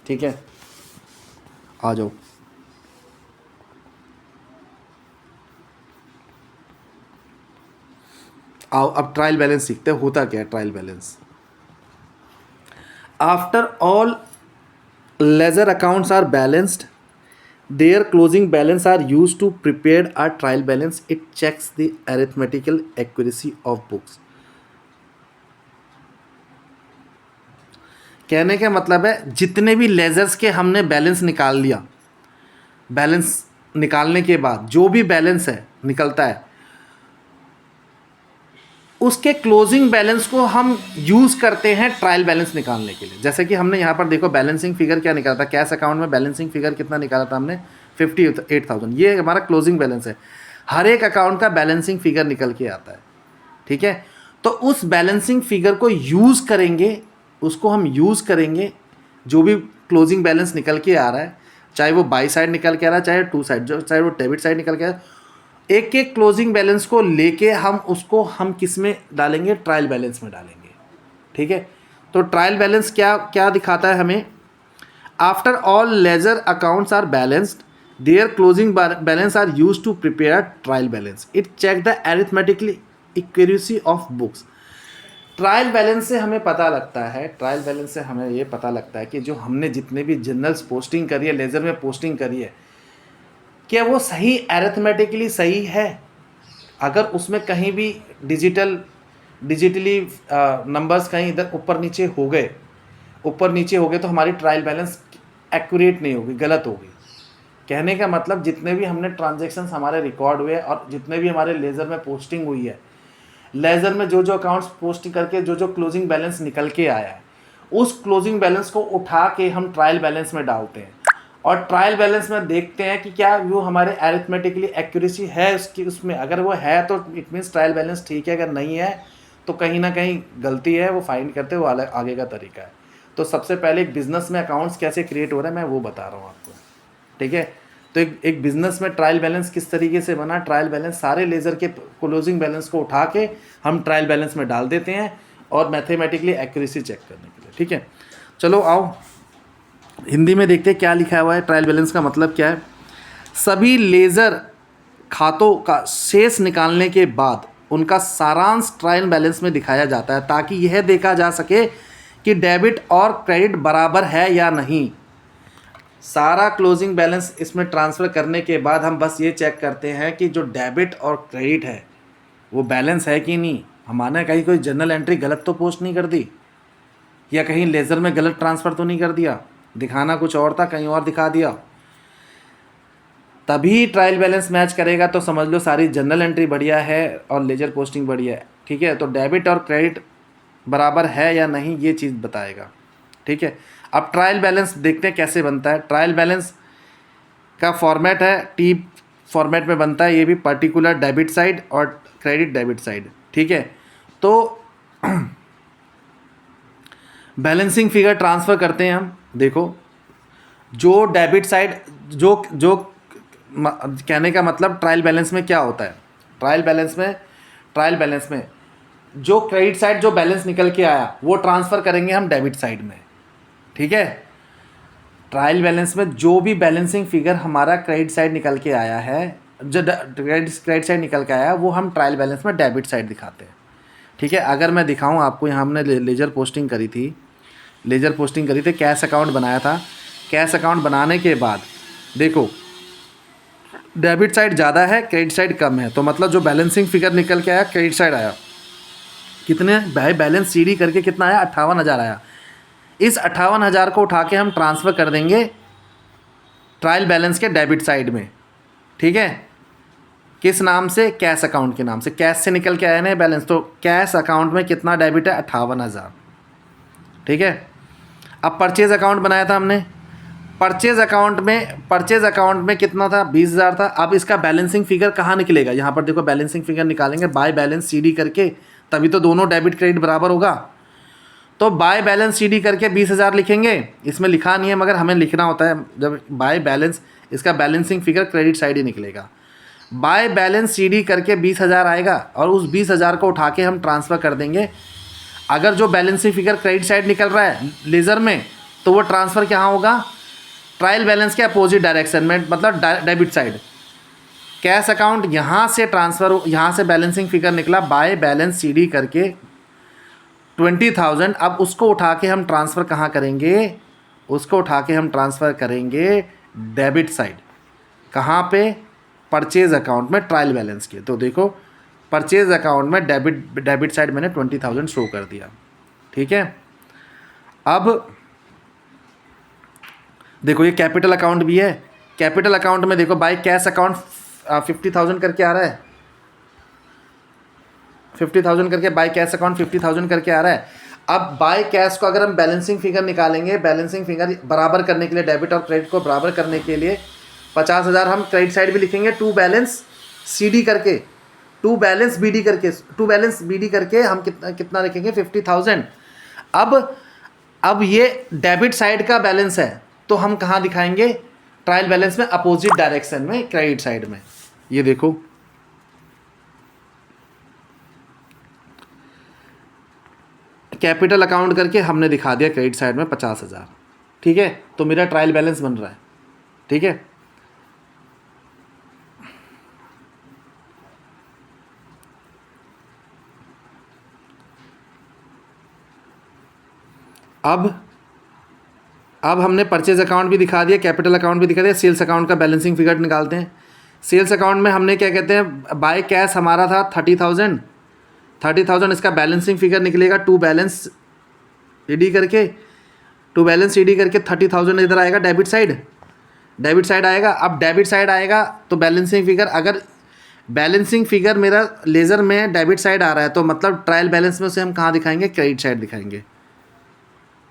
ठीक है। आ जाओ, आओ अब ट्रायल बैलेंस सीखते हैं, होता क्या है trial balance. After all ledger accounts are balanced, their closing balance are used to prepare a trial balance. It checks the arithmetical accuracy of books. कहने का मतलब है, जितने भी लेजर्स के हमने बैलेंस निकाल लिया, बैलेंस निकालने के बाद जो भी बैलेंस है निकलता है, उसके क्लोजिंग बैलेंस को हम यूज़ करते हैं ट्रायल बैलेंस निकालने के लिए। जैसे कि हमने यहाँ पर देखो बैलेंसिंग फिगर क्या निकाला था, कैश अकाउंट में बैलेंसिंग फिगर कितना निकाला था हमने, 58,000। ये हमारा क्लोजिंग बैलेंस है। हर एक अकाउंट का बैलेंसिंग फिगर निकल के आता है, ठीक है। तो उस बैलेंसिंग फिगर को यूज़ करेंगे, उसको हम यूज़ करेंगे, जो भी क्लोजिंग बैलेंस निकल के आ रहा है, चाहे वो बाई साइड निकल के आ रहा है, चाहे टू साइड, चाहे वो डेबिट साइड निकल के आ रहा है, एक एक क्लोजिंग बैलेंस को लेके हम किस में डालेंगे, ट्रायल बैलेंस में डालेंगे, ठीक है। तो ट्रायल बैलेंस क्या क्या दिखाता है हमें, after all ledger accounts are balanced, their closing balance are use to prepare trial balance. It check the arithmetically accuracy of books. Trial balance से हमें पता लगता है, ट्रायल बैलेंस से हमें ये पता लगता है कि जो हमने जितने भी जर्नल्स पोस्टिंग करी है, लेजर में पोस्टिंग करी है, क्या वो सही अरिथमेटिकली सही है। अगर उसमें कहीं भी डिजिटली नंबर्स कहीं इधर ऊपर नीचे हो गए तो हमारी ट्रायल बैलेंस एक्यूरेट नहीं होगी, गलत होगी। कहने का मतलब जितने भी हमने ट्रांजैक्शंस हमारे रिकॉर्ड हुए और जितने भी हमारे लेज़र में पोस्टिंग हुई है, लेज़र में जो अकाउंट्स पोस्टिंग करके जो क्लोजिंग बैलेंस निकल के आया है, उस क्लोजिंग बैलेंस को उठा के हम ट्रायल बैलेंस में डालते हैं और ट्रायल बैलेंस में देखते हैं कि क्या वो हमारे अरिथमेटिकली एक्यूरेसी है उसमें। अगर वो है तो इट मीन्स ट्रायल बैलेंस ठीक है, अगर नहीं है तो कहीं ना कहीं गलती है, वो फाइंड करते वो आगे का तरीका है। तो सबसे पहले एक बिज़नेस में अकाउंट्स कैसे क्रिएट हो रहे हैं मैं वो बता रहा हूँ आपको, ठीक है। तो एक बिज़नेस में ट्रायल बैलेंस किस तरीके से बना, ट्रायल बैलेंस सारे लेज़र के क्लोजिंग बैलेंस को उठा के हम ट्रायल बैलेंस में डाल देते हैं और मैथमेटिकली एक्यूरेसी चेक करने के लिए, ठीक है। चलो आओ हिंदी में देखते हैं क्या लिखा हुआ है। ट्रायल बैलेंस का मतलब क्या है? सभी लेज़र खातों का शेष निकालने के बाद उनका सारांश ट्रायल बैलेंस में दिखाया जाता है, ताकि यह देखा जा सके कि डेबिट और क्रेडिट बराबर है या नहीं। सारा क्लोजिंग बैलेंस इसमें ट्रांसफ़र करने के बाद हम बस ये चेक करते हैं कि जो डेबिट और क्रेडिट है वो बैलेंस है कि नहीं। हमारे कहीं कोई जर्नल एंट्री गलत तो पोस्ट नहीं कर दी, या कहीं लेज़र में गलत ट्रांसफ़र तो नहीं कर दिया, दिखाना कुछ और था कहीं और दिखा दिया। तभी ट्रायल बैलेंस मैच करेगा, तो समझ लो सारी जर्नल एंट्री बढ़िया है और लेजर पोस्टिंग बढ़िया है। ठीक है, तो डेबिट और क्रेडिट बराबर है या नहीं ये चीज़ बताएगा। ठीक है, अब ट्रायल बैलेंस देखते हैं कैसे बनता है। ट्रायल बैलेंस का फॉर्मेट है टी फॉर्मेट में बनता है, ये भी पर्टिकुलर डेबिट साइड और क्रेडिट डेबिट साइड। ठीक है, तो बैलेंसिंग फिगर ट्रांसफ़र करते हैं हम। देखो, जो डेबिट साइड जो जो कहने का मतलब ट्रायल बैलेंस में क्या होता है। ट्रायल बैलेंस में जो क्रेडिट साइड जो बैलेंस निकल के आया वो ट्रांसफ़र करेंगे हम डेबिट साइड में। ठीक है, ट्रायल बैलेंस में जो भी बैलेंसिंग फिगर हमारा क्रेडिट साइड निकल के आया है, जो क्रेडिट साइड निकल के आया है, वो हम ट्रायल बैलेंस में डेबिट साइड दिखाते हैं। ठीक है, अगर मैं दिखाऊं आपको, यहाँ हमने लेजर पोस्टिंग करी थी, कैश अकाउंट बनाया था। कैश अकाउंट बनाने के बाद देखो डेबिट साइड ज़्यादा है, क्रेडिट साइड कम है, तो मतलब जो बैलेंसिंग फिगर निकल के आया क्रेडिट साइड आया। कितने भाई बैलेंस सीडी करके कितना आया? 58,000 आया। इस 58,000 को उठा के हम ट्रांसफ़र कर देंगे ट्रायल बैलेंस के डेबिट साइड में। ठीक है, किस नाम से? कैश अकाउंट के नाम से। कैश से निकल के आया ना बैलेंस, तो कैश अकाउंट में कितना डेबिट है? 58,000। ठीक है, अब परचेज़ अकाउंट बनाया था हमने। परचेज़ अकाउंट में कितना था? 20,000 था। अब इसका बैलेंसिंग फिगर कहाँ निकलेगा? यहाँ पर देखो, बैलेंसिंग फिगर निकालेंगे बाय बैलेंस सीडी करके, तभी तो दोनों डेबिट क्रेडिट बराबर होगा। तो बाय बैलेंस सीडी करके 20,000 लिखेंगे। इसमें लिखा नहीं है मगर हमें लिखना होता है। जब बाय बैलेंस, इसका बैलेंसिंग फिगर क्रेडिट साइड ही निकलेगा। बाय बैलेंस सीडी करके 20,000 आएगा और उस 20,000 को उठा के हम ट्रांसफ़र कर देंगे। अगर जो बैलेंसिंग फिगर क्रेडिट साइड निकल रहा है लेज़र में, तो वो ट्रांसफ़र कहाँ होगा? ट्रायल बैलेंस के अपोजिट डायरेक्शन में, मतलब डेबिट साइड। कैश अकाउंट यहाँ से ट्रांसफ़र, यहाँ से बैलेंसिंग फिगर निकला बाय बैलेंस सीडी करके 20,000। अब उसको उठा के हम ट्रांसफ़र कहाँ करेंगे? उसको उठा के हम ट्रांसफ़र करेंगे डेबिट साइड। कहाँ पे? परचेज़ अकाउंट में ट्रायल बैलेंस के। तो देखो, परचेज़ अकाउंट में डेबिट साइड मैंने 20,000 शो कर दिया। ठीक है, अब देखो ये कैपिटल अकाउंट भी है। कैपिटल अकाउंट में देखो बाय कैश अकाउंट 50,000 करके आ रहा है। 50,000 करके बाय कैश अकाउंट 50,000 करके आ रहा है। अब बाय कैश को अगर हम बैलेंसिंग फिगर निकालेंगे, बैलेंसिंग फिगर बराबर करने के लिए, डेबिट और क्रेडिट को बराबर करने के लिए 50,000 हम क्रेडिट साइड भी लिखेंगे, टू बैलेंस सीडी करके, टू बैलेंस बीडी करके हम कितना लिखेंगे? 50,000। अब ये डेबिट साइड का बैलेंस है, तो हम कहाँ दिखाएंगे? ट्रायल बैलेंस में अपोजिट डायरेक्शन में, क्रेडिट साइड में। ये देखो, कैपिटल अकाउंट करके हमने दिखा दिया क्रेडिट साइड में 50,000। ठीक है, तो मेरा ट्रायल बैलेंस बन रहा है। ठीक है, अब हमने परचेज अकाउंट भी दिखा दिया, कैपिटल अकाउंट भी दिखा दिया। सेल्स अकाउंट का बैलेंसिंग फिगर निकालते हैं। सेल्स अकाउंट में हमने क्या कहते हैं, बाय कैश हमारा था 30,000। इसका बैलेंसिंग फिगर निकलेगा टू बैलेंस ईडी करके 30,000 इधर आएगा, डेबिट साइड आएगा। अब डेबिट साइड आएगा तो बैलेंसिंग फिगर, अगर बैलेंसिंग फिगर मेरा लेज़र में डेबिट साइड आ रहा है, तो मतलब ट्रायल बैलेंस में उसे हम कहाँ दिखाएंगे? क्रेडिट साइड दिखाएंगे।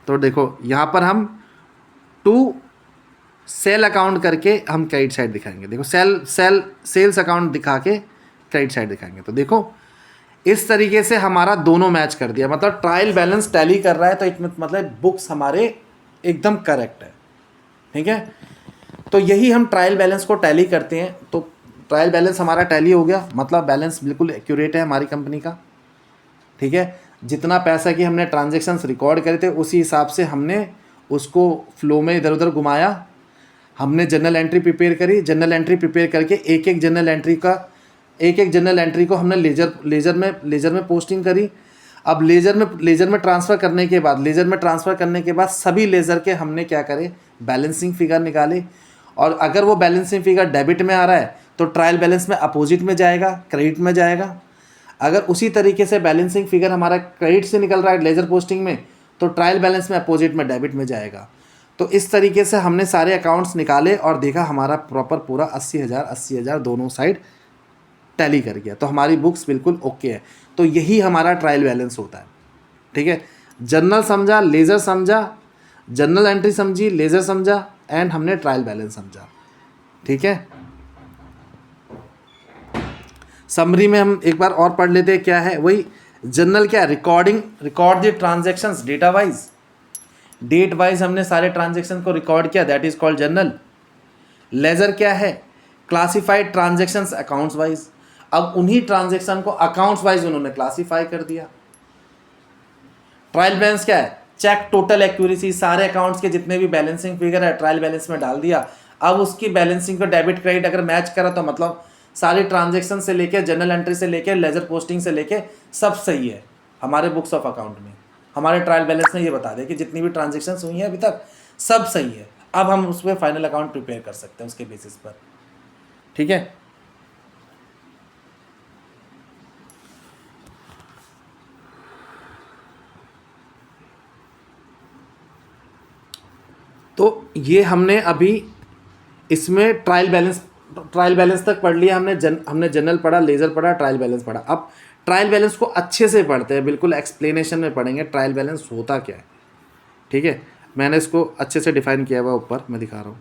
तो देखो यहाँ पर हम टू सेल अकाउंट करके हम क्रेडिट साइड दिखाएंगे। देखो सेल्स अकाउंट दिखा के क्रेडिट साइड दिखाएंगे। तो देखो इस तरीके से हमारा दोनों मैच कर दिया, मतलब ट्रायल बैलेंस टैली कर रहा है, तो इसमें मतलब बुक्स हमारे एकदम करेक्ट है। ठीक है, तो यही हम ट्रायल बैलेंस को टैली करते हैं। तो ट्रायल बैलेंस हमारा टैली हो गया, मतलब बैलेंस बिल्कुल एक्यूरेट है हमारी कंपनी का। ठीक है, जितना पैसा की हमने ट्रांजेक्शन्स रिकॉर्ड करे थे उसी हिसाब से हमने उसको फ्लो में इधर उधर घुमाया, हमने जर्नल एंट्री प्रिपेयर करी, जर्नल एंट्री प्रिपेयर करके एक एक जर्नल एंट्री को हमने लेज़र में पोस्टिंग करी। अब लेज़र में ट्रांसफ़र करने के बाद सभी लेज़र के हमने क्या करे, बैलेंसिंग फिगर निकाले। और अगर वो बैलेंसिंग फिगर डेबिट में आ रहा है तो ट्रायल बैलेंस में अपोजिट में जाएगा, क्रेडिट में जाएगा। अगर उसी तरीके से बैलेंसिंग फिगर हमारा क्रेडिट से निकल रहा है लेज़र पोस्टिंग में तो ट्रायल बैलेंस में अपोजिट में डेबिट में जाएगा। तो इस तरीके से हमने सारे अकाउंट्स निकाले और देखा हमारा प्रॉपर पूरा 80,000 दोनों साइड टैली कर गया, तो हमारी बुक्स बिल्कुल ओके है। तो यही हमारा ट्रायल बैलेंस होता है। ठीक है, जर्नल समझा, लेज़र समझा, जर्नल एंट्री समझी, लेज़र समझा एंड हमने ट्रायल बैलेंस समझा। ठीक है, समरी में हम एक बार और पढ़ लेते हैं क्या है। वही जर्नल क्या है, record the transactions data wise, date wise हमने सारे ट्रांजैक्शन को रिकॉर्ड किया, that is called journal. Ledger क्या है, क्लासिफाइड ट्रांजैक्शंस अकाउंट्स वाइज, अब उन्हीं ट्रांजैक्शन को अकाउंट्स वाइज उन्होंने क्लासिफाई कर दिया। ट्रायल बैलेंस क्या है, चेक टोटल एक्यूरेसी, सारे अकाउंट्स के जितने भी बैलेंसिंग फिगर है ट्रायल बैलेंस में डाल दिया। अब उसकी बैलेंसिंग को डेबिट क्रेडिट अगर मैच करा तो मतलब सारी ट्रांजैक्शन से लेके जर्नल एंट्री से लेके लेजर पोस्टिंग से लेके सब सही है हमारे बुक्स ऑफ अकाउंट में। हमारे ट्रायल बैलेंस में ये बता दे कि जितनी भी ट्रांजैक्शन हुई हैं अभी तक सब सही है। अब हम उस पर फाइनल अकाउंट प्रिपेयर कर सकते हैं उसके बेसिस पर। ठीक है, तो ये हमने अभी इसमें ट्रायल बैलेंस तक पढ़ लिया हमने। हमने जर्नल पढ़ा, लेज़र पढ़ा, ट्रायल बैलेंस पढ़ा। अब ट्रायल बैलेंस को अच्छे से पढ़ते हैं, बिल्कुल एक्सप्लेनेशन में पढ़ेंगे ट्रायल बैलेंस होता क्या है। ठीक है, मैंने इसको अच्छे से डिफाइन किया हुआ ऊपर मैं दिखा रहा हूँ।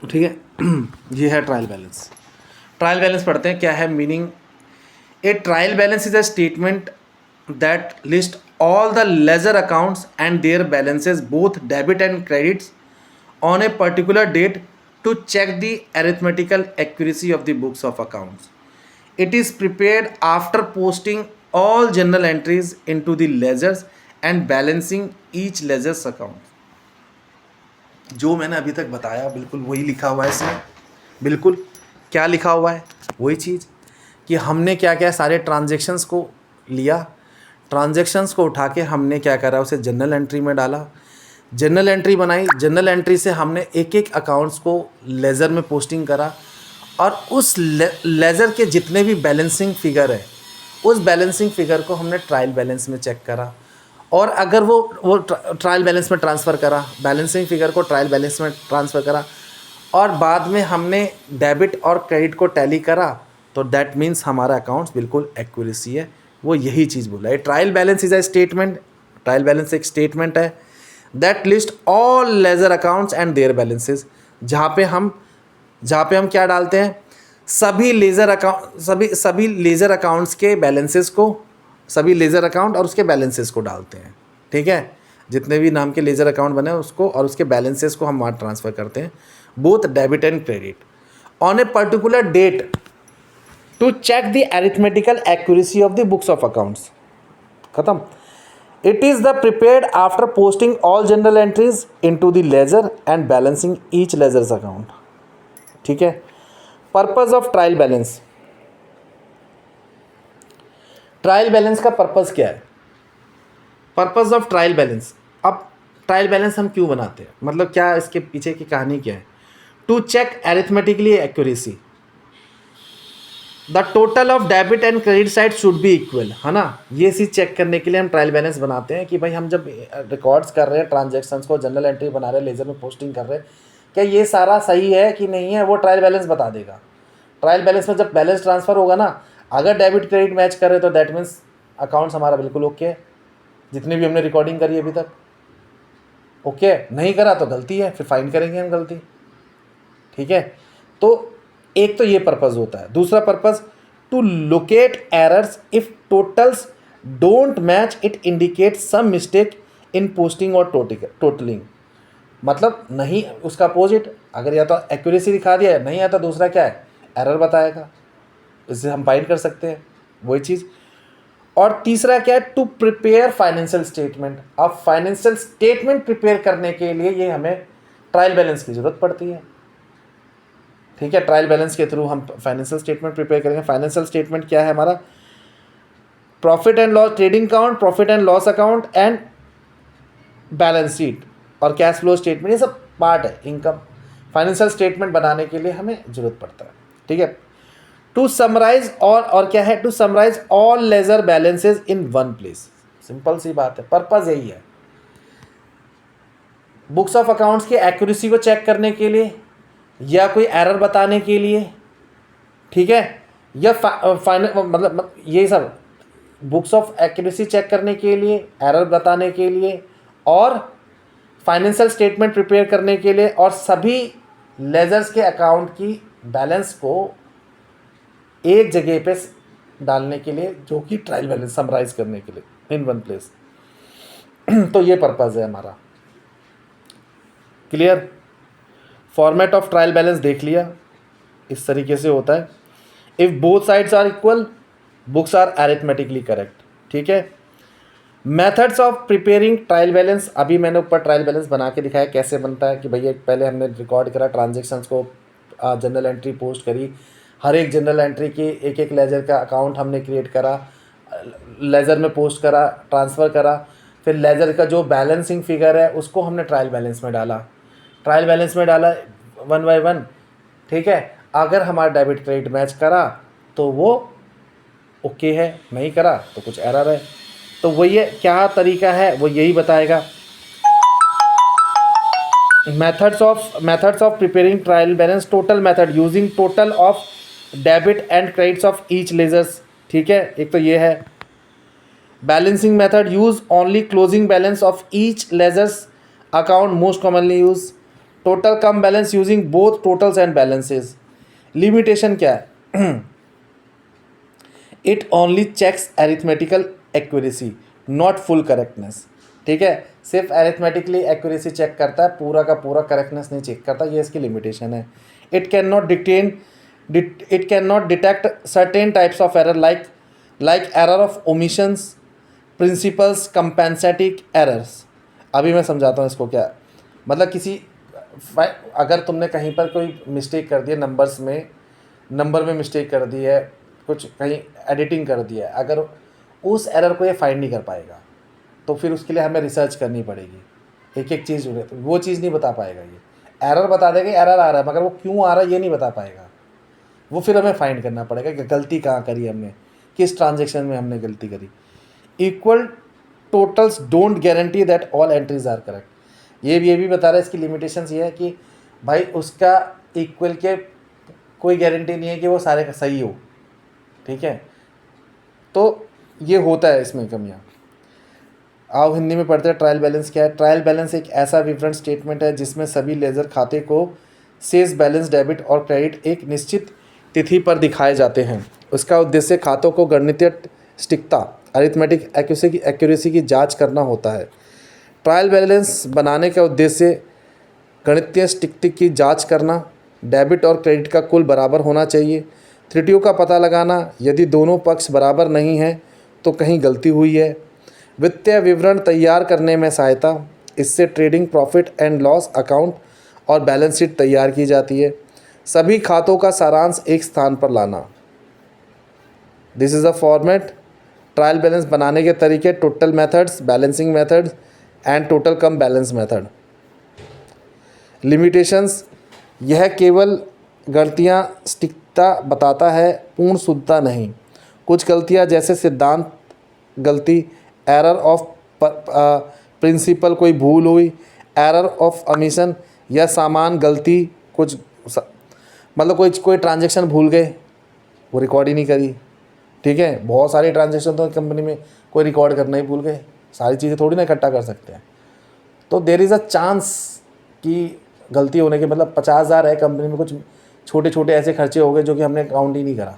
ठीक है, ये है ट्रायल बैलेंस। ट्रायल बैलेंस पढ़ते हैं क्या है meaning. A trial balance is a statement that list all the ledger accounts and their balances both debit and credits on a particular date to check the arithmetical accuracy of the books of accounts. It is prepared after posting all journal entries into the ledgers and balancing each ledger's account। जो मैंने अभी तक बताया बिल्कुल वही लिखा हुआ है इसमें। बिल्कुल क्या लिखा हुआ है, वही चीज़ कि हमने क्या क्या सारे ट्रांजैक्शंस को लिया, ट्रांजैक्शंस को उठा के हमने क्या करा, उसे जर्नल एंट्री में डाला, जर्नल एंट्री बनाई, जर्नल एंट्री से हमने एक एक अकाउंट्स को लेज़र में पोस्टिंग करा और उस लेज़र के जितने भी बैलेंसिंग फिगर है उस बैलेंसिंग फिगर को हमने ट्रायल बैलेंस में चेक करा और अगर वो ट्रायल बैलेंस में ट्रांसफ़र करा, बैलेंसिंग फिगर को ट्रायल बैलेंस में ट्रांसफ़र करा और बाद में हमने डेबिट और क्रेडिट को टैली करा, तो दैट मीन्स हमारा अकाउंट्स बिल्कुल एक्यूरेसी है। वो यही चीज़ बोला है। Trial balance is a statement, trial balance एक स्टेटमेंट है that list all ledger accounts and their balances, जहाँ पे हम क्या डालते हैं, सभी लेज़र अकाउंट्स के बैलेंसेस को, सभी लेज़र अकाउंट और उसके बैलेंसेस को डालते हैं। ठीक है, जितने भी नाम के लेज़र अकाउंट बने उसको और उसके बैलेंसेस को हम वहाँ ट्रांसफ़र करते हैं, both debit and credit on a particular date to check the arithmetical accuracy of the books of accounts. खत्म। It is the prepared after posting all general entries into the ledger and balancing each ledgers account. ठीक है, purpose of trial balance. Trial balance का पर्पस क्या है, पर्पस ऑफ ट्रायल बैलेंस। अब ट्रायल बैलेंस हम क्यों बनाते हैं, मतलब क्या इसके पीछे की कहानी क्या है। To check arithmetically accuracy, the total of debit and credit side should be equal, है ना। ये चीज़ चेक करने के लिए हम ट्रायल बैलेंस बनाते हैं कि भाई हम जब रिकॉर्ड्स कर रहे हैं ट्रांजैक्शंस को, जनरल एंट्री बना रहे हैं, लेजर में पोस्टिंग कर रहे हैं, क्या ये सारा सही है कि नहीं है, वो ट्रायल बैलेंस बता देगा। ट्रायल बैलेंस में जब बैलेंस ट्रांसफ़र होगा ना, अगर डेबिट क्रेडिट मैच करे तो दैट मीन्स अकाउंट्स हमारा बिल्कुल ओके है। जितनी भी हमने रिकॉर्डिंग करी अभी तक। ओके, नहीं करा तो गलती है, फिर फाइन करेंगे हम गलती। ठीक है, तो एक तो ये पर्पज़ होता है। दूसरा purpose, to locate errors if totals don't match it indicate some mistake in posting और टोटलिंग। मतलब नहीं, उसका अपोजिट, अगर या तो एक्यूरेसी दिखा दिया, नहीं आता दूसरा क्या है, एरर बताएगा, इससे हम फाइन कर सकते हैं, वही चीज़। और तीसरा क्या है, टू प्रिपेयर फाइनेंशियल स्टेटमेंट। अब फाइनेंशियल स्टेटमेंट प्रिपेयर करने के लिए ये हमें ट्रायल बैलेंस की ज़रूरत पड़ती है। ठीक है, ट्रायल बैलेंस के थ्रू हम फाइनेंशियल स्टेटमेंट प्रिपेयर करेंगे। फाइनेंशियल स्टेटमेंट क्या है हमारा, profit and loss, trading account, profit and loss account and balance sheet और कैश फ्लो स्टेटमेंट, ये सब पार्ट है इनकम। फाइनेंशियल स्टेटमेंट बनाने के लिए हमें ज़रूरत पड़ता है। ठीक है, टू समराइज और क्या है, to summarise all ledger balances in one place. Simple सी बात है, पर्पज यही है। बुक्स ऑफ अकाउंट्स की एक्यूरेसी को चेक करने के लिए, या कोई एरर बताने के लिए, ठीक है, या मतलब ये सब बुक्स ऑफ एक्यूरेसी चेक करने के लिए, एरर बताने के लिए, और फाइनेंशियल स्टेटमेंट प्रिपेयर करने के लिए, और सभी लेजर्स के अकाउंट की बैलेंस को एक जगह पे डालने के लिए, जो कि ट्रायल बैलेंस समराइज करने के लिए इन वन प्लेस। तो ये पर्पज़ है हमारा। Clear? Format of trial balance देख लिया, इस तरीके से होता है। If both sides are equal, books are arithmetically correct. ठीक है, methods of preparing trial balance, अभी मैंने ऊपर ट्रायल बैलेंस बना के दिखाया कैसे बनता है। कि भैया पहले हमने रिकॉर्ड करा ट्रांजेक्शन्स को, जनरल एंट्री पोस्ट करी, हर एक जनरल एंट्री की एक एक लेजर का अकाउंट हमने क्रिएट करा, लेजर में पोस्ट करा, ट्रांसफ़र करा, फिर लेजर का जो बैलेंसिंग फिगर है उसको हमने ट्रायल बैलेंस में डाला, ट्रायल बैलेंस में डाला वन बाय वन। ठीक है, अगर हमारा डेबिट क्रेडिट मैच करा तो वो ओके है, नहीं करा तो कुछ एरर है। तो वही है, क्या तरीका है वो यही बताएगा। Methods of preparing trial balance, total method using total of debit and credits of each ledgers. ठीक है, एक तो ये है। Balancing method, use only closing balance of each ledgers account, most commonly use. Total cum balance using both totals and balances. Limitation क्या है, it only checks arithmetical accuracy not full correctness. ठीक है, सिर्फ अरिथमेटिकली एक्यूरेसी चेक करता है, पूरा का पूरा करेक्टनेस नहीं चेक करता, ये इसकी लिमिटेशन है। It can not detect certain types of error like error of omissions, principles, compensating errors. अभी मैं समझाता हूँ इसको क्या, मतलब किसी अगर तुमने कहीं पर कोई मिस्टेक कर दी है, नंबर में मिस्टेक कर दी है, कुछ कहीं एडिटिंग कर दिया है, अगर उस एरर को ये फाइंड नहीं कर पाएगा तो फिर उसके लिए हमें रिसर्च करनी पड़ेगी, एक एक चीज़, वो चीज़ नहीं बता पाएगा। ये एरर बता देगा एरर आ रहा है, मगर वो क्यों आ रहा है ये नहीं बता पाएगा। वो फिर हमें फाइंड करना पड़ेगा कि गलती कहाँ करी हमने, किस ट्रांजेक्शन में हमने गलती करी। Equal totals don't guarantee that all entries are correct. ये भी बता रहा है, इसकी लिमिटेशंस ये है कि भाई उसका इक्वल के कोई गारंटी नहीं है कि वो सारे का सही हो। ठीक है, तो ये होता है इसमें कमियाँ। आओ हिंदी में पढ़ते हैं ट्रायल बैलेंस क्या है। ट्रायल बैलेंस एक ऐसा विवरण स्टेटमेंट है जिसमें सभी लेजर खाते को शेष बैलेंस, डेबिट और क्रेडिट एक निश्चित तिथि पर दिखाए जाते हैं। उसका उद्देश्य खातों को गणितीय सटीकता, अरिथमेटिक एक्यूरेसी की जांच करना होता है। ट्रायल बैलेंस बनाने का उद्देश्य गणितीय सटीकता की जांच करना, डेबिट और क्रेडिट का कुल बराबर होना चाहिए, त्रुटियों का पता लगाना, यदि दोनों पक्ष बराबर नहीं हैं तो कहीं गलती हुई है, वित्तीय विवरण तैयार करने में सहायता, इससे trading profit and loss account और बैलेंस शीट तैयार की जाती है, सभी खातों का सारांश एक स्थान पर लाना। This is a format. Trial balance बनाने के तरीके, total methods, balancing methods and total cum balance method. Limitations, यह केवल गलतियाँ सटीकता बताता है, पूर्ण शुद्धता नहीं। कुछ गलतियाँ जैसे सिद्धांत गलती, एरर ऑफ प्रिंसिपल, कोई भूल हुई, एरर ऑफ ओमिशन या सामान गलती, कुछ मतलब कोई ट्रांजैक्शन भूल गए, वो रिकॉर्ड ही नहीं करी। ठीक है, बहुत सारी ट्रांजैक्शन तो कंपनी में कोई रिकॉर्ड करना ही भूल गए, सारी चीज़ें थोड़ी ना इकट्ठा कर सकते हैं। तो देर इज़ अ चांस कि गलती होने के, मतलब 50,000 है कंपनी में, कुछ छोटे छोटे ऐसे खर्चे हो गए जो कि हमने काउंट ही नहीं करा,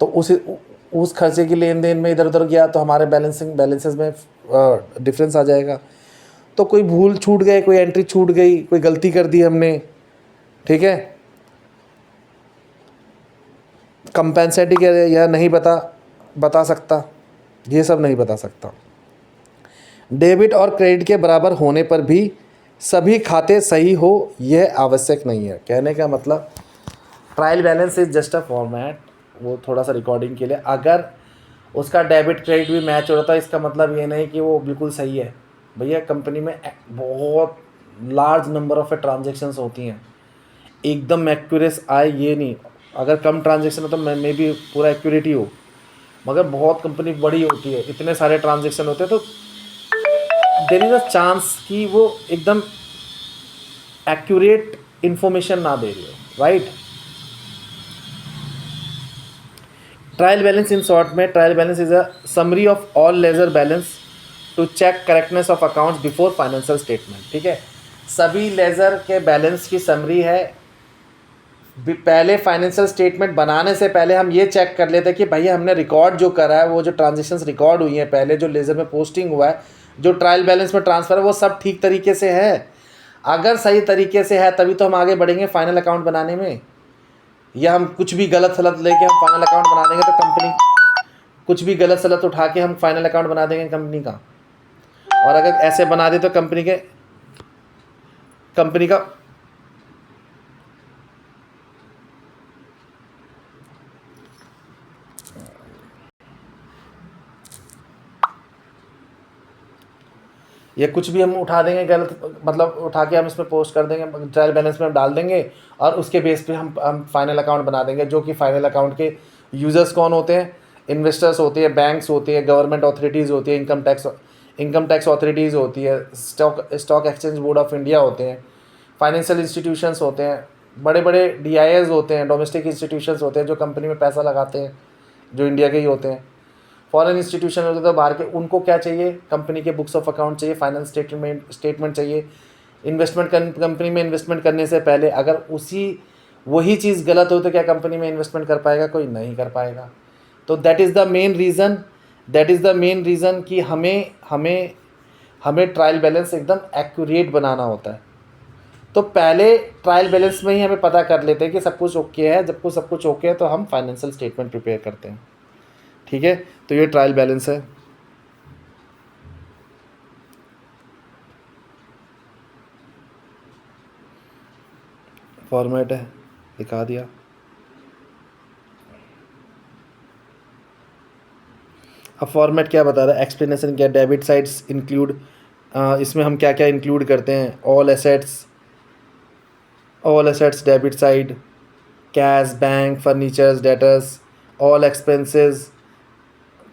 तो उस खर्चे की लेन देन में इधर उधर गया तो हमारे बैलेंसेस में डिफरेंस आ जाएगा। तो कोई भूल छूट गए, कोई एंट्री छूट गई, कोई गलती कर दी हमने, ठीक है, कंपेंसेटिंग या नहीं बता सकता, ये सब नहीं बता सकता। डेबिट और क्रेडिट के बराबर होने पर भी सभी खाते सही हो यह आवश्यक नहीं है। कहने का मतलब trial balance is just a format, वो थोड़ा सा रिकॉर्डिंग के लिए, अगर उसका डेबिट क्रेडिट भी मैच हो रहा था इसका मतलब ये नहीं कि वो बिल्कुल सही है। भैया कंपनी में बहुत लार्ज नंबर ऑफ ट्रांजेक्शन्स होती हैं, एकदम एक्यूरेस आए ये नहीं, अगर कम ट्रांजेक्शन हो तो मे भी पूरा एक्यूरेट ही हो, मगर बहुत कंपनी बड़ी होती है, इतने सारे ट्रांजेक्शन होते हैं, तो देयर इज़ अ चांस कि वो एकदम एक्यूरेट इंफॉर्मेशन ना दे रही हो, right. Trial balance in short में, trial balance is a summary of all ledger balance to check correctness of accounts before financial statement, ठीक है। सभी लेजर के बैलेंस की समरी है। पहले फाइनेंशियल स्टेटमेंट बनाने से पहले हम ये चेक कर लेते हैं कि भैया हमने रिकॉर्ड जो करा है, वो जो ट्रांजेक्शन्स रिकॉर्ड हुई हैं पहले, जो लेजर में पोस्टिंग हुआ है, जो ट्रायल बैलेंस में ट्रांसफ़र है, वो सब ठीक तरीके से है। अगर सही तरीके से है तभी तो हम आगे बढ़ेंगे फाइनल अकाउंट बनाने में। या हम कुछ भी गलत सलत लेके हम फाइनल अकाउंट बना देंगे तो कंपनी, कुछ भी गलत सलत उठा के हम फाइनल अकाउंट बना देंगे कंपनी का, और अगर ऐसे बना दे तो कंपनी का ये कुछ भी हम उठा देंगे गलत, मतलब उठा के हम इसमें पोस्ट कर देंगे, ट्रायल बैलेंस में हम डाल देंगे, और उसके बेस पे हम फाइनल अकाउंट बना देंगे। जो कि फाइनल अकाउंट के यूज़र्स कौन होते हैं? इन्वेस्टर्स होते हैं, बैंक्स होती है, गवर्नमेंट अथॉरिटीज़ होती है, इनकम टैक्स अथॉरिटीज़ होती है, stock exchange board of India होते हैं, फाइनेंशियल इंस्टीट्यूशंस होते हैं, बड़े बड़े DIAs होते हैं, डोमेस्टिक इंस्टीट्यूशंस होते हैं जो कंपनी में पैसा लगाते हैं, जो इंडिया के ही होते हैं। फॉरेन इंस्टीट्यूशन होते तो बाहर के, उनको क्या चाहिए? कंपनी के बुक्स ऑफ अकाउंट चाहिए, फाइनेंस स्टेटमेंट चाहिए। इन्वेस्टमेंट कंपनी में इन्वेस्टमेंट करने से पहले अगर वही चीज़ गलत हो तो क्या कंपनी में इन्वेस्टमेंट कर पाएगा? कोई नहीं कर पाएगा। तो that is the main reason कि हमें ट्रायल बैलेंस एकदम एक्यूरेट बनाना होता है। तो पहले ट्रायल बैलेंस में ही हमें पता कर लेते हैं कि सब कुछ ओके है। जब सब कुछ ओके है तो हम फाइनेंशियल स्टेटमेंट प्रिपेयर करते हैं, ठीक है। तो ये ट्रायल बैलेंस है। फॉर्मेट है, दिखा दिया। अब फॉर्मेट क्या बता रहा है? एक्सप्लेनेशन क्या? डेबिट साइड्स इंक्लूड, इसमें हम क्या क्या इंक्लूड करते हैं? All assets debit side, cash, bank, furnitures, debtors, all expenses,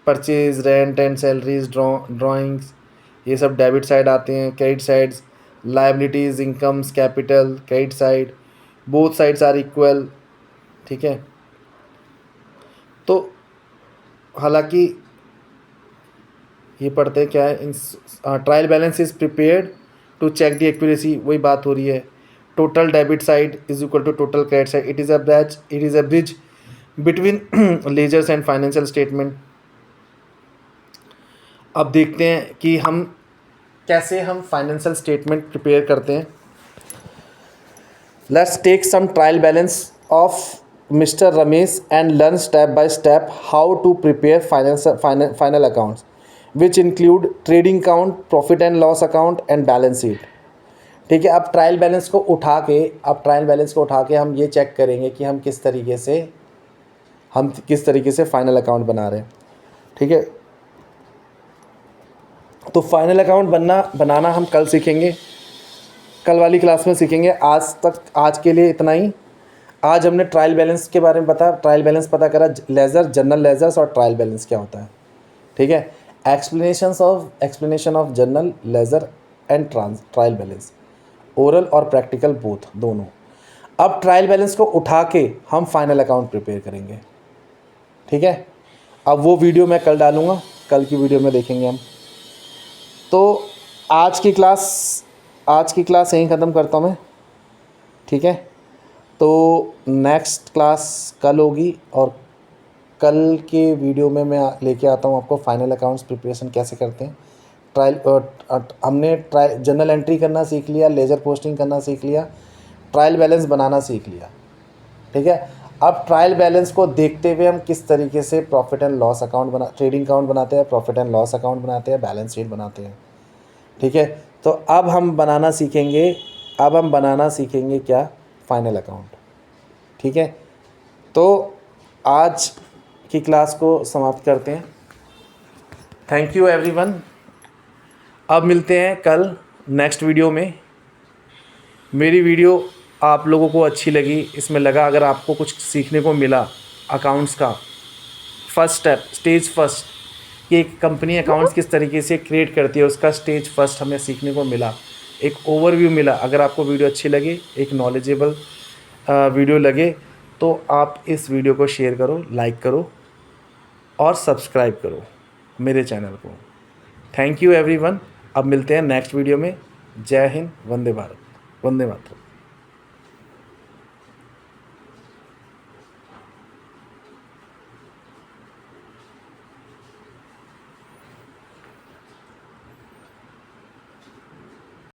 purchase, rent and salaries, drawings, ये सब डेबिट साइड आते हैं। Credit sides, liabilities, incomes, capital, credit side, both sides are equal, ठीक है। तो हालांकि ये पढ़ते हैं क्या है, trial balance is prepared to check the accuracy, वही बात हो रही है। Total debit side is equal to total credit side, it is a bridge between ledgers and financial statement. अब देखते हैं कि हम कैसे फाइनेंशियल स्टेटमेंट प्रिपेयर करते हैं। Let's take some trial balance of mister Ramesh and learn step by step how to prepare final accounts which include trading account, profit and loss account and balance sheet, ठीक है। अब ट्रायल बैलेंस को उठा के हम ये चेक करेंगे कि हम किस तरीके से फाइनल अकाउंट बना रहे हैं, ठीक है। तो फाइनल अकाउंट बनाना हम कल सीखेंगे, कल वाली क्लास में सीखेंगे। आज के लिए इतना ही। आज हमने ट्रायल बैलेंस के बारे में ट्रायल बैलेंस पता करा, लेजर, जनरल लेजर्स और ट्रायल बैलेंस क्या होता है, ठीक है। Explanation of general ledger and trial balance, oral और प्रैक्टिकल बोथ, दोनों। अब ट्रायल बैलेंस को उठा के हम फाइनल अकाउंट प्रिपेयर करेंगे, ठीक है। अब वो वीडियो मैं कल डालूँगा, कल की वीडियो में देखेंगे हम। तो आज की क्लास यहीं ख़त्म करता हूँ मैं, ठीक है। तो नेक्स्ट क्लास कल होगी और कल के वीडियो में मैं लेके आता हूँ आपको फाइनल अकाउंट्स प्रिपरेशन कैसे करते हैं। हमने जर्नल एंट्री करना सीख लिया, लेजर पोस्टिंग करना सीख लिया, ट्रायल बैलेंस बनाना सीख लिया, ठीक है। अब ट्रायल बैलेंस को देखते हुए हम किस तरीके से profit and loss account trading account बनाते हैं, प्रॉफिट एंड लॉस अकाउंट बनाते हैं, बैलेंस शीट बनाते हैं, ठीक है। तो अब हम बनाना सीखेंगे क्या, फाइनल अकाउंट, ठीक है। तो आज की क्लास को समाप्त करते हैं। Thank you everyone. अब मिलते हैं कल नेक्स्ट वीडियो में। मेरी वीडियो आप लोगों को अच्छी लगी, इसमें लगा अगर आपको कुछ सीखने को मिला अकाउंट्स का स्टेज फर्स्ट, कि एक कंपनी अकाउंट्स किस तरीके से क्रिएट करती है, उसका स्टेज फर्स्ट हमें सीखने को मिला, एक ओवरव्यू मिला। अगर आपको वीडियो अच्छी लगे, एक नॉलेजेबल वीडियो लगे, तो आप इस वीडियो को शेयर करो, लाइक करो और सब्सक्राइब करो मेरे चैनल को। Thank you everyone. अब मिलते हैं नेक्स्ट वीडियो में। जय हिंद, वंदे भारत, वंदे मातरम।